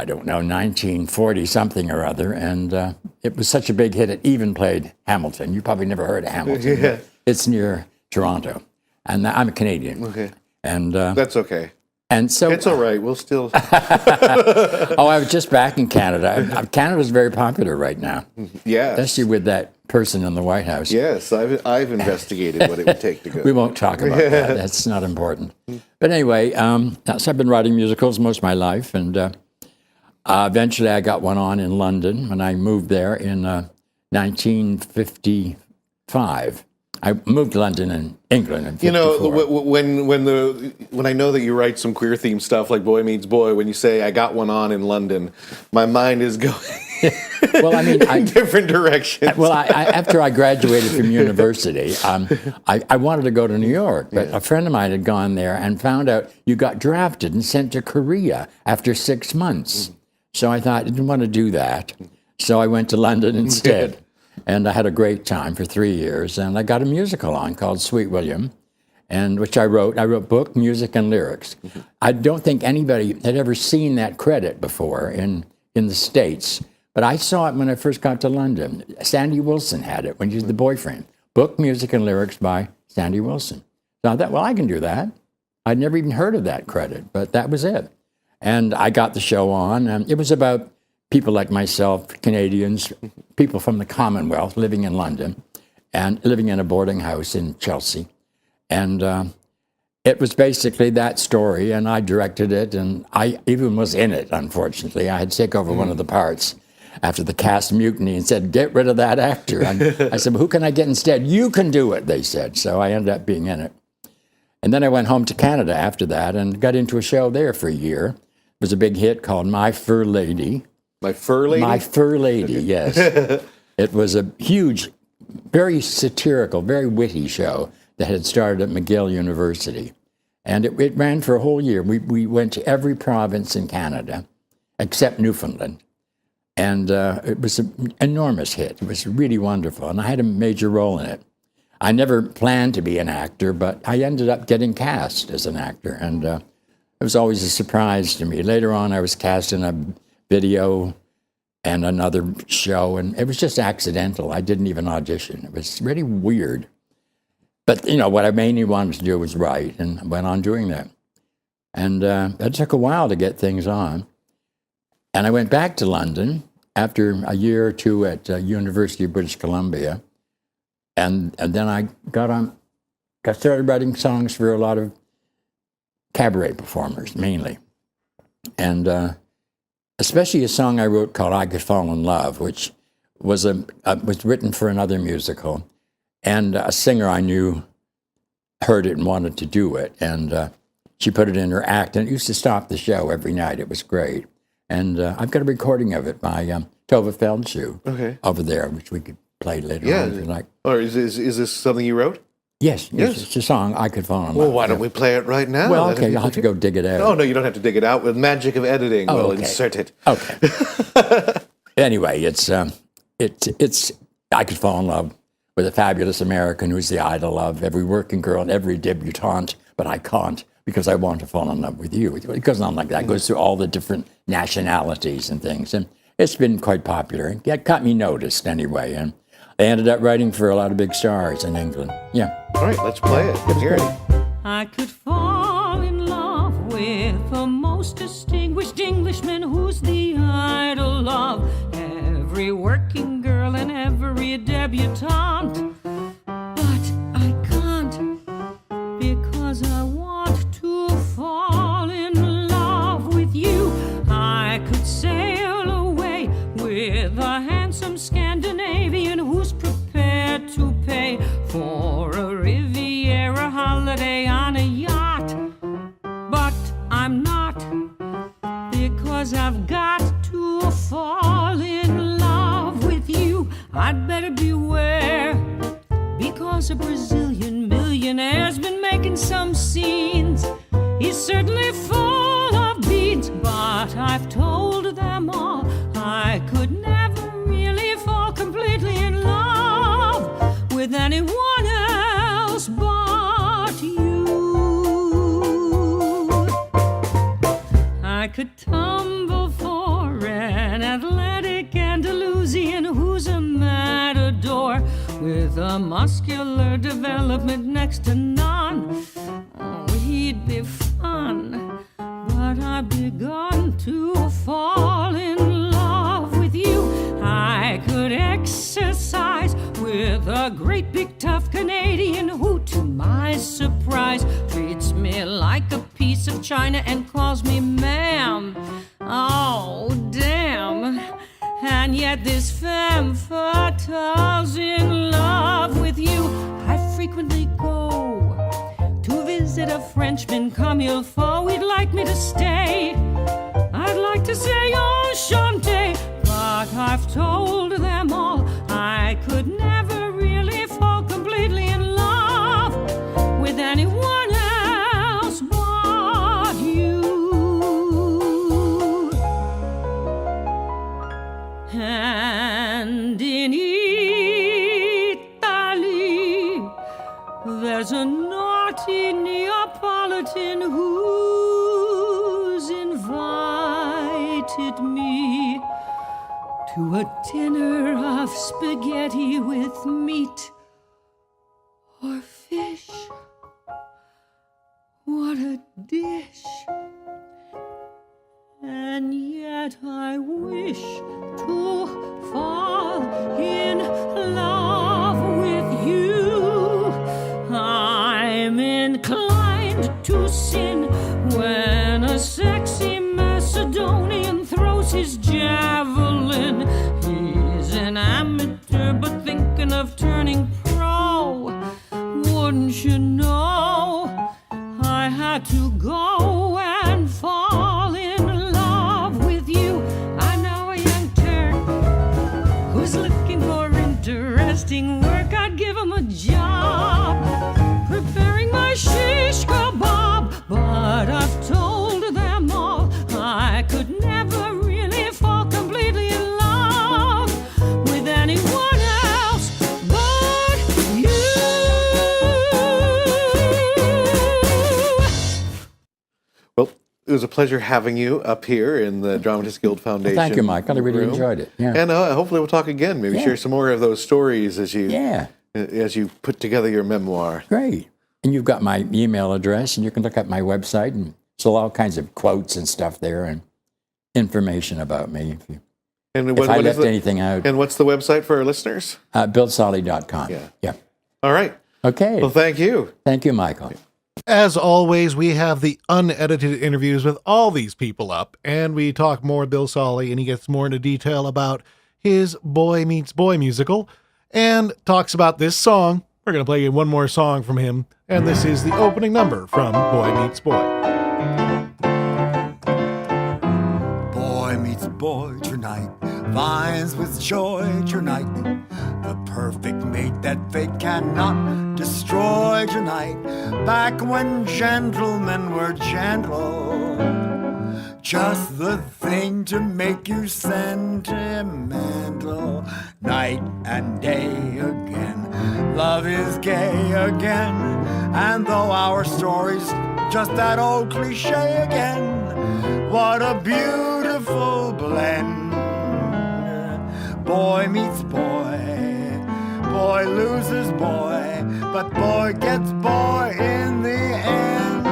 don't know, 1940 something or other. And it was such a big hit, it even played Hamilton. You probably never heard of Hamilton. Yeah. It's near Toronto. And I'm a Canadian. Okay. And That's okay. and so It's all right. We'll still. oh, I was just back in Canada. Canada's very popular right now, Yes. especially with that person in the White House. Yes, I've investigated what it would take to go. We won't talk about that. That's not important. But anyway, so I've been writing musicals most of my life, and eventually I got one on in London when I moved there in 1955. I moved to London in England in 54. You know, when I know that you write some queer themed stuff like Boy Meets Boy, when you say I got one on in London, my mind is going Well, I mean, in different directions. Well, after I graduated from university, I wanted to go to New York, but a friend of mine had gone there and found out you got drafted and sent to Korea after 6 months. So I thought I didn't want to do that. So I went to London instead. And I had a great time for 3 years. And I got a musical on called Sweet William, and which I wrote. I wrote book, music, and lyrics. I don't think anybody had ever seen that credit before in the States. But I saw it when I first got to London. Sandy Wilson had it when he was the boyfriend. Book, music, and lyrics by Sandy Wilson. So I thought, well, I can do that. I'd never even heard of that credit, but that was it. And I got the show on. And it was about people like myself, Canadians, people from the Commonwealth living in London and living in a boarding house in Chelsea. And it was basically that story, and I directed it, and I even was in it, unfortunately. I had to take over one of the parts after the cast mutiny and said, "Get rid of that actor." And I said, "Well, who can I get instead?" "You can do it," they said. So I ended up being in it. And then I went home to Canada after that and got into a show there for a year. It was a big hit called My Fur Lady. My Fur Lady? My Fur Lady, yes. It was a huge, very satirical, very witty show that had started at McGill University. And it ran for a whole year. We went to every province in Canada except Newfoundland. And it was an enormous hit. It was really wonderful. And I had a major role in it. I never planned to be an actor, but I ended up getting cast as an actor. And it was always a surprise to me. Later on, I was cast in a video and another show, and it was just accidental. I didn't even audition. It was really weird. But, you know, what I mainly wanted to do was write, and I went on doing that. And it took a while to get things on. And I went back to London after a year or two at University of British Columbia, and then I got started writing songs for a lot of cabaret performers, mainly. And especially a song I wrote called I Could Fall in Love, which was written for another musical. And a singer I knew heard it and wanted to do it. And she put it in her act, and it used to stop the show every night. It was great. And I've got a recording of it by Tova Feldshuh over there, which we could play later on if you like. Or is this something you wrote? Yes. It's a song, I Could Fall in Love. Well, why don't we play it right now? Well, okay, I'll have to go dig it out. Oh, no, you don't have to dig it out. With magic of editing, we'll insert it. Okay. Anyway, it's I Could Fall in Love with a fabulous American who's the idol of every working girl and every debutante, but I can't because I want to fall in love with you. It goes on like that. It goes through all the different nationalities and things. And it's been quite popular. It got me noticed anyway. And I ended up writing for a lot of big stars in England. Yeah. All right, let's play it. Let's hear it. I could fall in love with the most distinguished Englishman who's the idol of every working girl and every debutante. But I can't because I want to a Brazilian millionaire's been making some scenes. He's certainly full of beans, but I've told them all I could never really fall completely in love with anyone else but you. I could tumble for an athletic Andalusian who's a matador with a muscular development next to none. Oh, he'd be fun, but I've begun to fall in love with you. I could exercise with a great big tough Canadian who, to my surprise, treats me like a piece of china and calls me ma'am. Oh, damn. And yet this femme fatale's in love with you. I frequently go to visit a Frenchman comme il faut. He'd like me to stay. I'd like to say enchanté, but I've told them all I could never really fall completely in love with anyone else but you. And in Italy, there's a naughty Neapolitan who's invited me to a dinner of spaghetti with meat or fish. What a dish! And yet I wish to fall in love with you. I'm inclined to sin when a sexy Macedonian throws his javelin. He's an amateur but thinking of turning pro. Wouldn't you know, I had to go and fall in love with you. I know a young Turk who's looking for interesting work. I'd give him a job preparing my shish kebab, but I've told them all I could never really fall completely in love with anyone else but you. Well, it was a pleasure having you up here in the Dramatists Guild Foundation. Thank you, Mike. I really room. enjoyed it. Yeah. And hopefully we'll talk again. Maybe Yeah. share some more of those stories as you Yeah. as you put together your memoir. Great. And you've got my email address, and you can look at my website, and so all kinds of quotes and stuff there, and information about me. And If I left anything out, And what's the website for our listeners? BillSolly.com. Yeah. All right. Okay. Well, thank you. Thank you, Michael. As always, we have the unedited interviews with all these people up, and we talk more with Bill Solly, and he gets more into detail about his Boy Meets Boy musical, and talks about this song. We're going to play you one more song from him, and this is the opening number from Boy Meets Boy. Boy meets boy tonight, finds with joy tonight, the perfect mate that fate cannot destroy tonight. Back when gentlemen were gentle, just the thing to make you sentimental. Night and day again, love is gay again, and though our story's just that old cliche again, what a beautiful blend. Boy meets boy, boy loses boy, but boy gets boy in the end.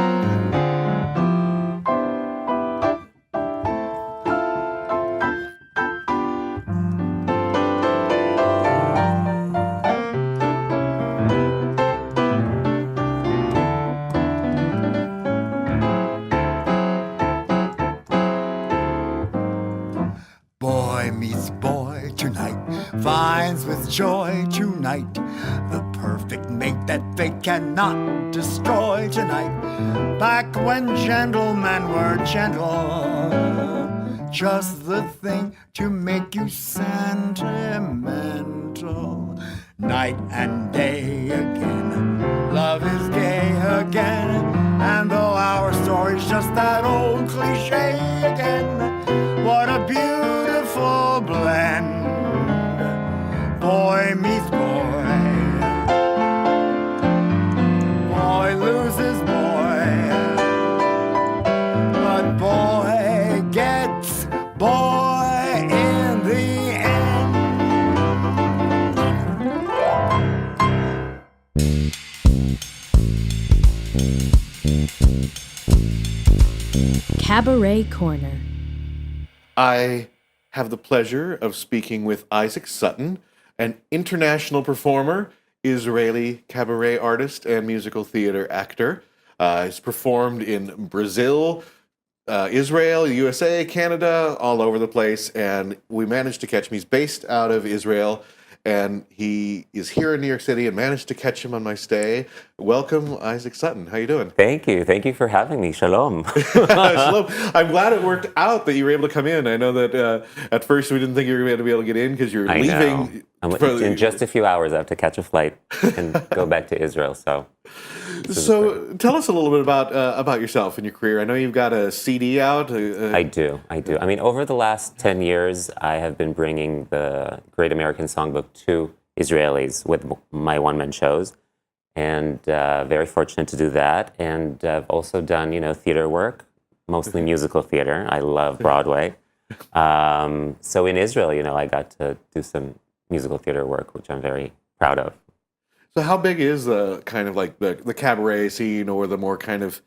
Finds with joy tonight, the perfect mate that fate cannot destroy tonight. Back when gentlemen were gentle, just the thing to make you sentimental. night and day again. Love is gay again, and though our story's just that old cliche again, what a beautiful blend. Boy meets boy, boy loses boy, but boy gets boy in the end. Cabaret Corner. I have the pleasure of speaking with Isaac Sutton, an international performer, Israeli cabaret artist, and musical theater actor. He's performed in Brazil, Israel, USA, Canada, all over the place, and we managed to catch him. He's based out of Israel, and he is here in New York City, and managed to catch him on my stay. Welcome, Isaac Sutton. How you doing? Thank you. Thank you for having me. Shalom. Shalom. I'm glad it worked out that you were able to come in. I know that at first we didn't think you were going to be able to get in because you're leaving. In just a few hours, I have to catch a flight and go back to Israel. So tell us a little bit about yourself and your career. I know you've got a CD out. I do. I mean, over the last 10 years, I have been bringing the Great American Songbook to Israelis with my one-man shows, and very fortunate to do that. And I've also done, theater work, mostly musical theater. I love Broadway. So in Israel, I got to do some musical theater work, which I'm very proud of. So how big is the kind of like the cabaret scene or the more kind of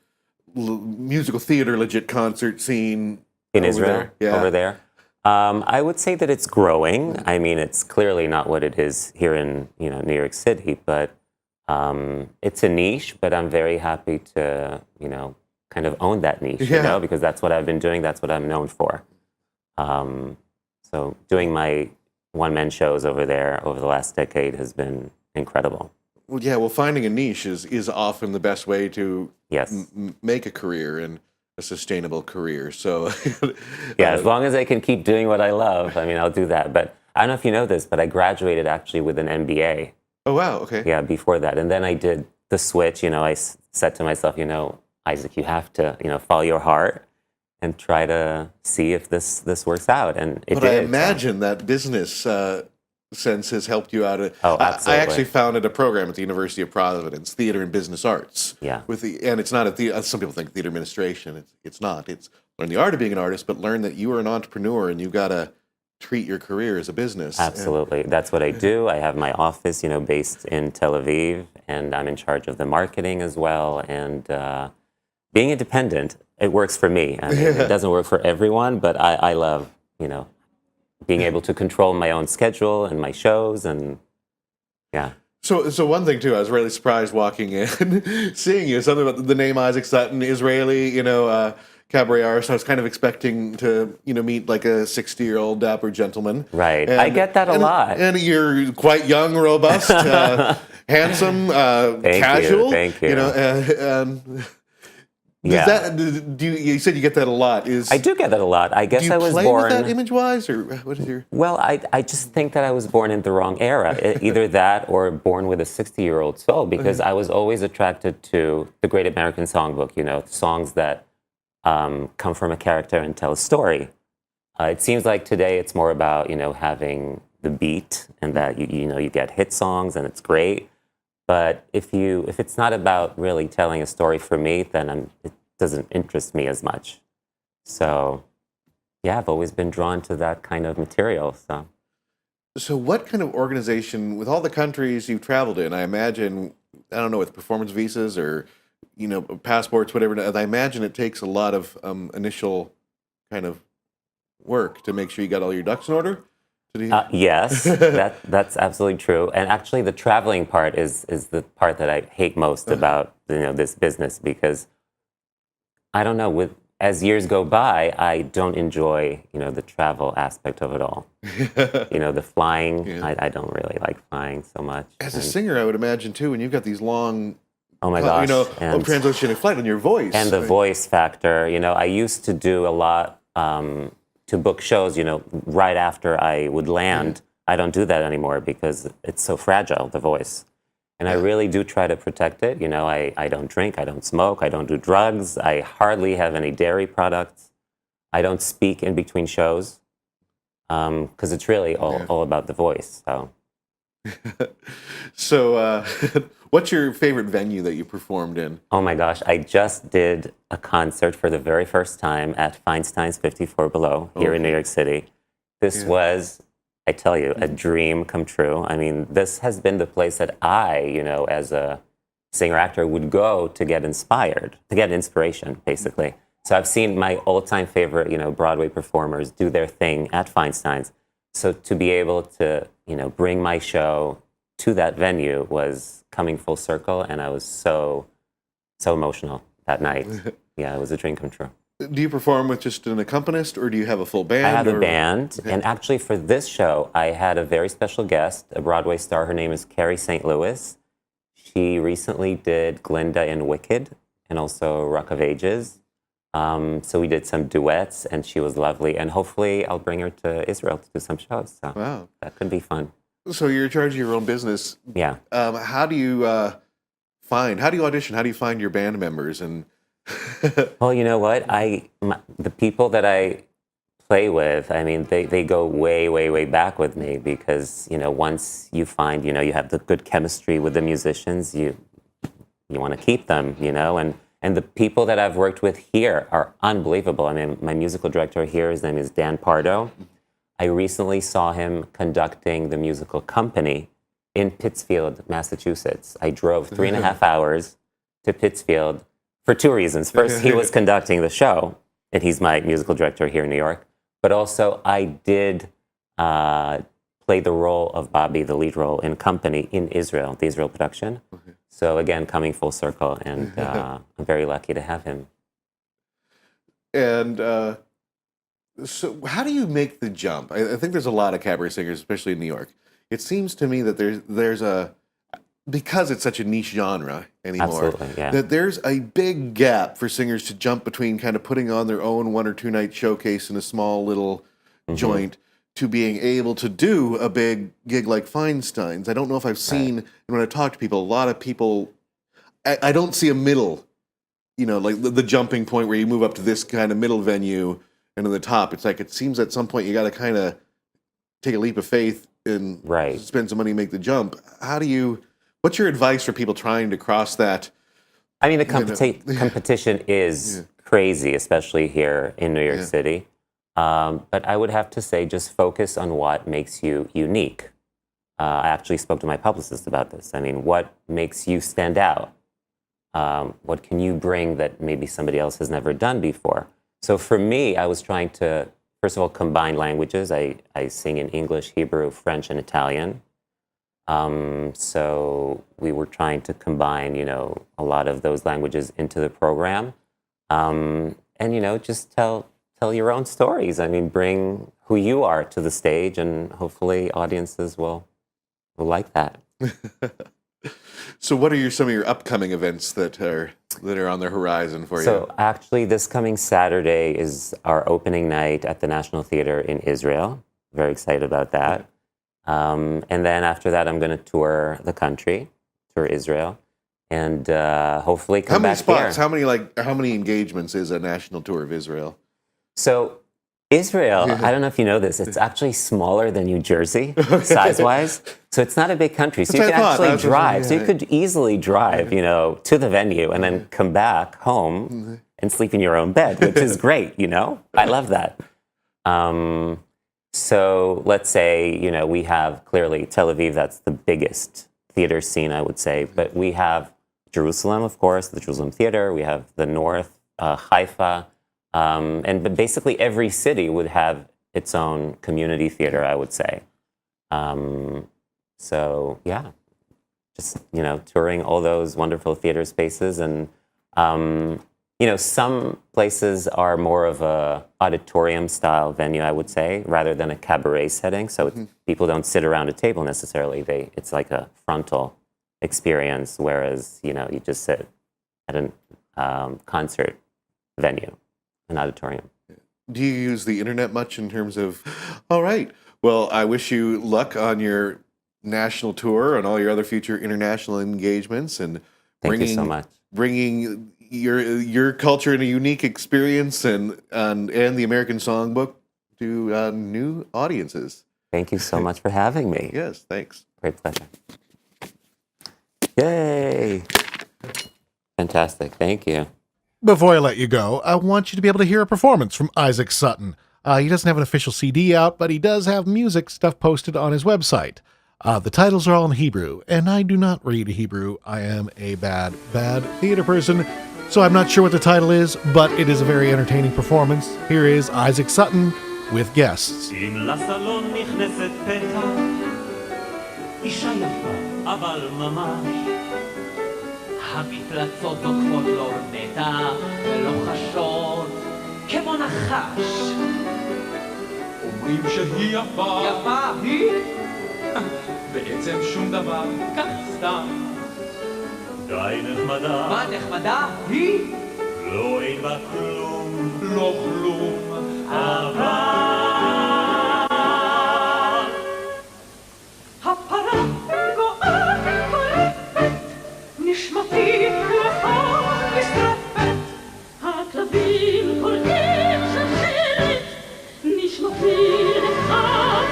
musical theater, legit concert scene in Israel? Over there? I would say that it's growing. I mean, it's clearly not what it is here in New York City, but it's a niche. But I'm very happy to kind of own that niche, because that's what I've been doing. That's what I'm known for. So doing my one-man shows over there over the last decade has been incredible. Well, finding a niche is often the best way to make a career and a sustainable career. So as long as I can keep doing what I love, I mean, I'll do that. But I don't know if you know this, but I graduated actually with an MBA. Oh, wow. Okay. Yeah, before that. And then I did the switch. I said to myself, Isaac, you have to, follow your heart and try to see if this works out. And it did. I imagine that business sense has helped you out. Oh, absolutely. I actually founded a program at the University of Providence, Theater and Business Arts. Yeah. And it's not some people think theater administration. It's not. It's learn the art of being an artist, but learn that you are an entrepreneur and you got to treat your career as a business. Absolutely. That's what I do. I have my office, based in Tel Aviv, and I'm in charge of the marketing as well. And being independent, it works for me. I mean, it doesn't work for everyone, but I love, being able to control my own schedule and my shows, and So one thing too, I was really surprised walking in, seeing you. Something about the name Isaac Sutton, Israeli, cabaret artist. I was kind of expecting to, meet like a 60-year-old dapper gentleman. Right. I get that a lot. And you're quite young, robust, handsome, casual. Thank you. You said you get that a lot. I do get that a lot. I guess I was born. Do you play with that image-wise, or what is your? Well, I just think that I was born in the wrong era. Either that, or born with a 60-year-old soul. Because I was always attracted to the Great American Songbook. Songs that come from a character and tell a story. It seems like today it's more about having the beat, and that you get hit songs, and it's great. But if it's not about really telling a story for me, then it doesn't interest me as much. So, I've always been drawn to that kind of material. So what kind of organization, with all the countries you've traveled in, I imagine, I don't know, with performance visas or, passports, whatever, I imagine it takes a lot of initial kind of work to make sure you got all your ducks in order? Yes, that's absolutely true. And actually, the traveling part is the part that I hate most about this business, because I don't know. As years go by, I don't enjoy the travel aspect of it all. The flying. I don't really like flying so much. As a singer, I would imagine too, when you've got these long. Oh my gosh! Transoceanic flight on your voice and the voice factor. I used to do a lot. To book shows, right after I would land, I don't do that anymore because it's so fragile, the voice. And I really do try to protect it. You know, I don't drink, I don't smoke, I don't do drugs, I hardly have any dairy products. I don't speak in between shows because it's really all about the voice. So, So, what's your favorite venue that you performed in? oh my gosh, I just did a concert for the very first time at Feinstein's 54 Below here in New York City. This was, I tell you, a dream come true. I mean, this has been the place that I, you know, as a singer-actor would go to get inspired, to get inspiration, basically. So I've seen my all-time favorite, you know, Broadway performers do their thing at Feinstein's. So to be able to, you know, bring my show to that venue was coming full circle, and I was so emotional that night. Yeah, it was a dream come true. Do you perform with just an accompanist, or do you have a full band? I have a band, and actually for this show, I had a very special guest, a Broadway star. Her name is Carrie St. Louis. She recently did Glinda in Wicked, and also Rock of Ages. So we did some duets, and she was lovely. And hopefully I'll bring her to Israel to do some shows. So Wow. that could be fun. So you're in charge of your own business. Yeah. How do you audition? How do you find your band members? And Well, you know what? The people that I play with, I mean, they go way, way, way back with me because, you know, once you find, you know, you have the good chemistry with the musicians, you want to keep them, you know, and the people that I've worked with here are unbelievable. I mean, my musical director here, his name is Dan Pardo. I recently saw him conducting the musical Company in Pittsfield, Massachusetts. I drove 3.5 hours to Pittsfield for two reasons. First, he was conducting the show, and he's my musical director here in New York. But also, I did play the role of Bobby, the lead role in Company in Israel, the Israel production. So again, coming full circle, and I'm very lucky to have him. And so how do you make the jump? I think there's a lot of cabaret singers, especially in New York. It seems to me that there's because it's such a niche genre anymore, Absolutely, yeah. that there's a big gap for singers to jump between kind of putting on their own 1 or 2 night showcase in a small little joint to being able to do a big gig like Feinstein's. I don't know if I've seen, and when I talk to people, a lot of people, I don't see a middle, you know, like the jumping point where you move up to this kind of middle venue and to the top. It's like, it seems at some point you got to kind of take a leap of faith and spend some money and make the jump. What's your advice for people trying to cross that? I mean, the competition is crazy, especially here in New York City. But I would have to say, just focus on what makes you unique. I actually spoke to my publicist about this. I mean, what makes you stand out? What can you bring that maybe somebody else has never done before? So for me, I was trying to, first of all, combine languages. I sing in English, Hebrew, French, and Italian. So we were trying to combine, you know, a lot of those languages into the program. And, you know, just tell your own stories. I mean, bring who you are to the stage, and hopefully audiences will like that. So what are some of your upcoming events that are on the horizon for you? So actually, this coming Saturday is our opening night at the National Theater in Israel. Very excited about that. And then after that, I'm going to tour the country, tour Israel, and hopefully come back here. How many spots? How many engagements is a national tour of Israel? So Israel, I don't know if you know this, it's actually smaller than New Jersey, size-wise. So it's not a big country. So you can actually drive. So you could easily drive, you know, to the venue and then come back home and sleep in your own bed, which is great, you know? I love that. So let's say, you know, we have clearly Tel Aviv, that's the biggest theater scene, I would say. But we have Jerusalem, of course, the Jerusalem Theater. We have the North, Haifa. But basically every city would have its own community theater, I would say. So yeah, just, you know, touring all those wonderful theater spaces. And, you know, some places are more of a auditorium style venue, I would say, rather than a cabaret setting. So people don't sit around a table necessarily. It's like a frontal experience, whereas, you know, you just sit at a concert venue. An auditorium. Do you use the internet much in terms of, all right, Well, I wish you luck on your national tour and all your other future international engagements, and Thank you so much. bringing your culture and a unique experience and the American Songbook to new audiences. Thank you so much for having me. Yes, thanks. Great pleasure. Yay! Fantastic. Thank you. Before I let you go, I want you to be able to hear a performance from Isaac Sutton. He doesn't have an official CD out, but he does have music stuff posted on his website. The titles are all in Hebrew, and I do not read Hebrew. I am a bad theater person, so I'm not sure what the title is, but it is a very entertaining performance. Here is Isaac Sutton with guests. אם לסלון נכנסת פתע, אישה יפה, אבל ממש. המפלצות דוקפות לו נטע, ולא חשות, כמו נחש. אומרים שהיא יפה. יפה, היא? בעצם שום דבר, כך סתם. די נחמדה. מה נחמדה? היא? לא אין בה כלום. לא כלום. אבל הפרה גואה וקורפת, נשמתי ככה נשרפת, הכלבים קוראים שחררת, נשמתי לך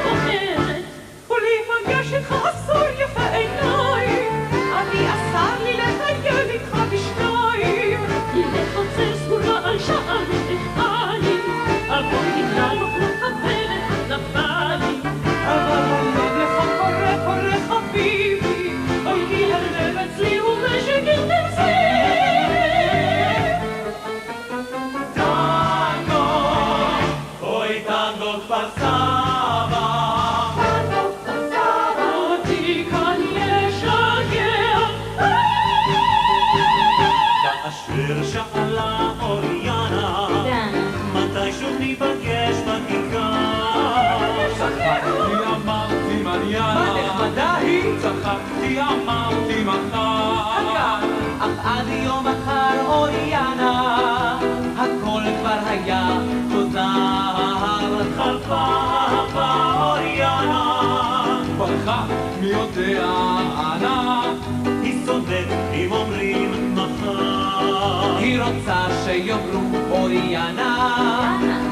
בוחרת, ולהיפגש איתך אסור יפה עיניי, אני אסר לי לטייל איתך בשניים, לחוצר סגורה על שער ותחתיים, אבל נגלל מחלות כבדת נפלי, אבל הלב לך קורא חביבי, אוי כי הלב אצלי הוא משק אינטנסיבי. טנגו, אוי טנגו כפר סבא, טנגו כפר סבא, אותי כאן ישגע, כאשר שאלה אוריאנה, מתי שוב ניפגש בכיכר? צחקתי אמרתי מריאנה, מה נחמדה היא? צחקתי אמרתי מחר, אך עד יום מחר אוריאנה, הכל כבר היה תוזר, חלפה אוריאנה, ברכה מי יודע אנה, היא שונאת אם אומרים מחר, היא רוצה שיאמרו אוריאנה,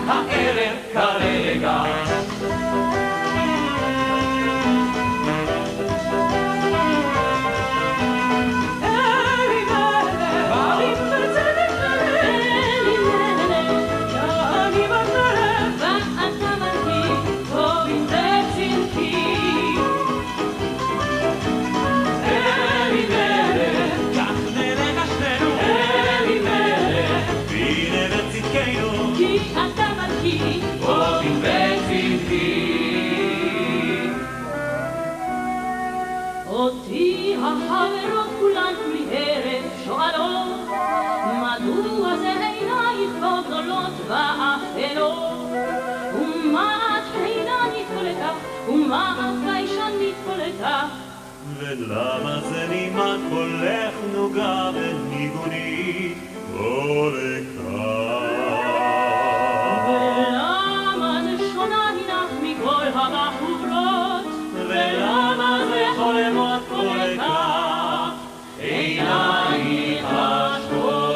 הערב כרגע. אותי החברות כולן בלי הרף שואלות, מדוע זה עינייך כה גדולות ואפלות, ומה את חיננית כל כך, ומה את ביישנית כל כך, ולמה זה נימת קולך נוגה וניגונית כל כך, ולמה זה שונה הינך מכל הבחורות, ולמה זה חולמות כל כך, עינייך השחורות.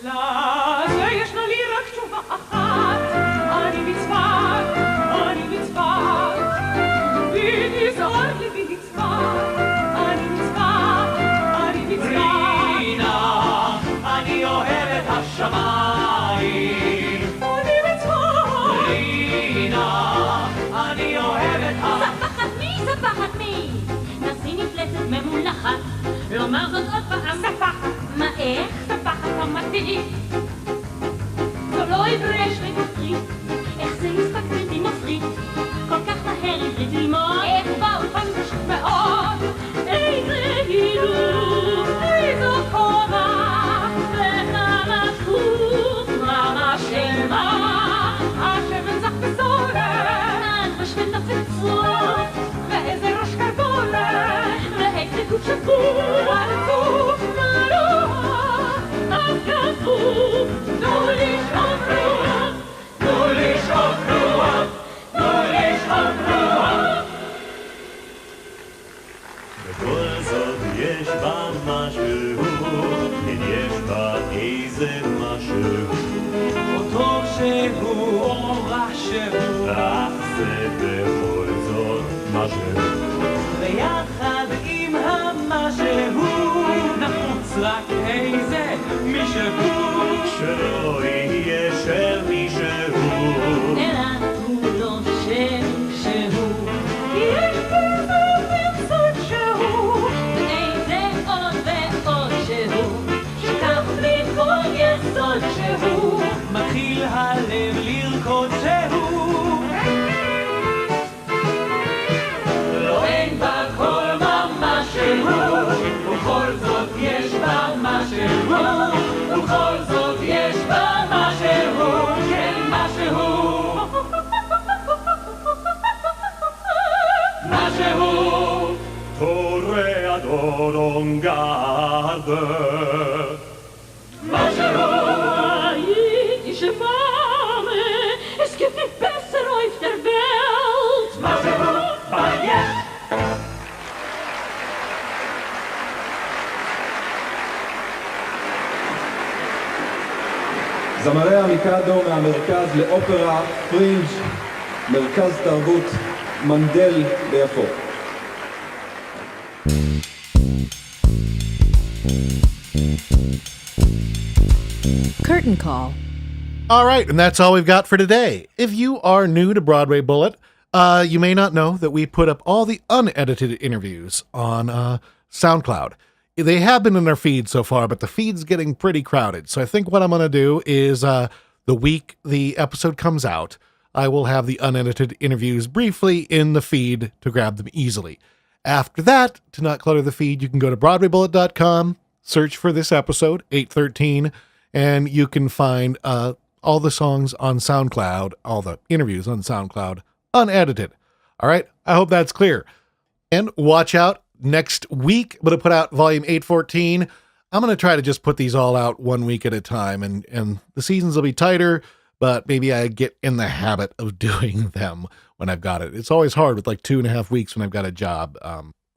לזה ישנה לי רק תשובה אחת, אני בצפת, ונזהר לי בצפת, אני בצפת, רינה, אני אוהב את השמיים, אני בצפת, רינה, אני אוהב את ספחת מי? נסי מפלצת ממולחת, לומר זאת עוד פעם, ספחת, מה איך? ספחת אמרתי, זו לא עברש וגופרית, איך זה הספקת בלתי מפריט, כל כך מהר עברית ללמוד, איך באולפן פשוט מאוד, איזה גילוף, איזו כובע, וכמה שחוף, מה שמה, השמן זך בסולת, אז בשמן נפצות, ואיזה ראש קרבולת, ויחד עם המשהו נחוץ רק איזה מישהו שלא יהיה של מישהו אלא הוא לא של שהוא יש בזה בצד שהוא איזה עוד ועוד שהוא שכח מכל יסוד שהוא מתחיל הלב לרקוד שהוא ובכל זאת יש בה משהו, ובכל זאת יש בה משהו, כן משהו, משהו. Toreador on garde, משהו. Jüdische Fame, es gibt nicht besser auf der Welt, משהו, but yes. זמרי המיקאדו מהמרכז לאופרה פרינג' מרכז תרבות מנדל ביפו. Curtain call. All right, and that's all we've got for today. If you are new to Broadway Bullet, you may not know that we put up all the unedited interviews on SoundCloud. They have been in our feed so far, but the feed's getting pretty crowded. So I think what I'm going to do is the week the episode comes out, I will have the unedited interviews briefly in the feed to grab them easily. After that, to not clutter the feed, you can go to BroadwayBullet.com, search for this episode, 813, and you can find all the songs on SoundCloud, all the interviews on SoundCloud, unedited. All right, I hope that's clear. And watch out. Next week, I'm going to put out volume 814. I'm going to try to just put these all out 1 week at a time, and the seasons will be tighter, but maybe I get in the habit of doing them when I've got it. It's always hard with like 2.5 weeks when I've got a job.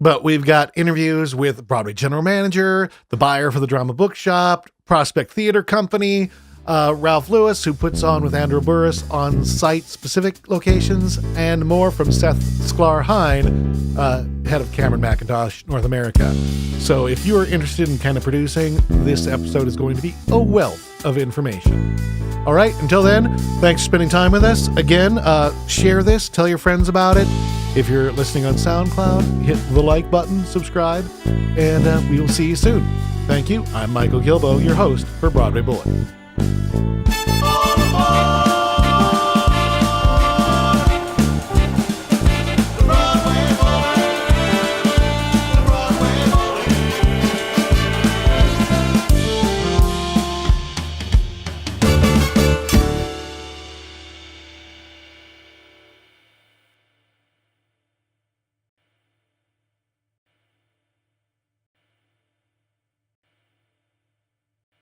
But we've got interviews with Broadway general manager, the buyer for the Drama Bookshop, Prospect Theater Company, Ralph Lewis, who puts on with Andrew Burris on site-specific locations, and more from Seth Sklar-Hine, head of Cameron Macintosh North America. So if you are interested in kind of producing, this episode is going to be a wealth of information. All right, until then, thanks for spending time with us. Again, share this, tell your friends about it. If you're listening on SoundCloud, hit the like button, subscribe, and we will see you soon. Thank you. I'm Michael Gilbo, your host for Broadway Bullet.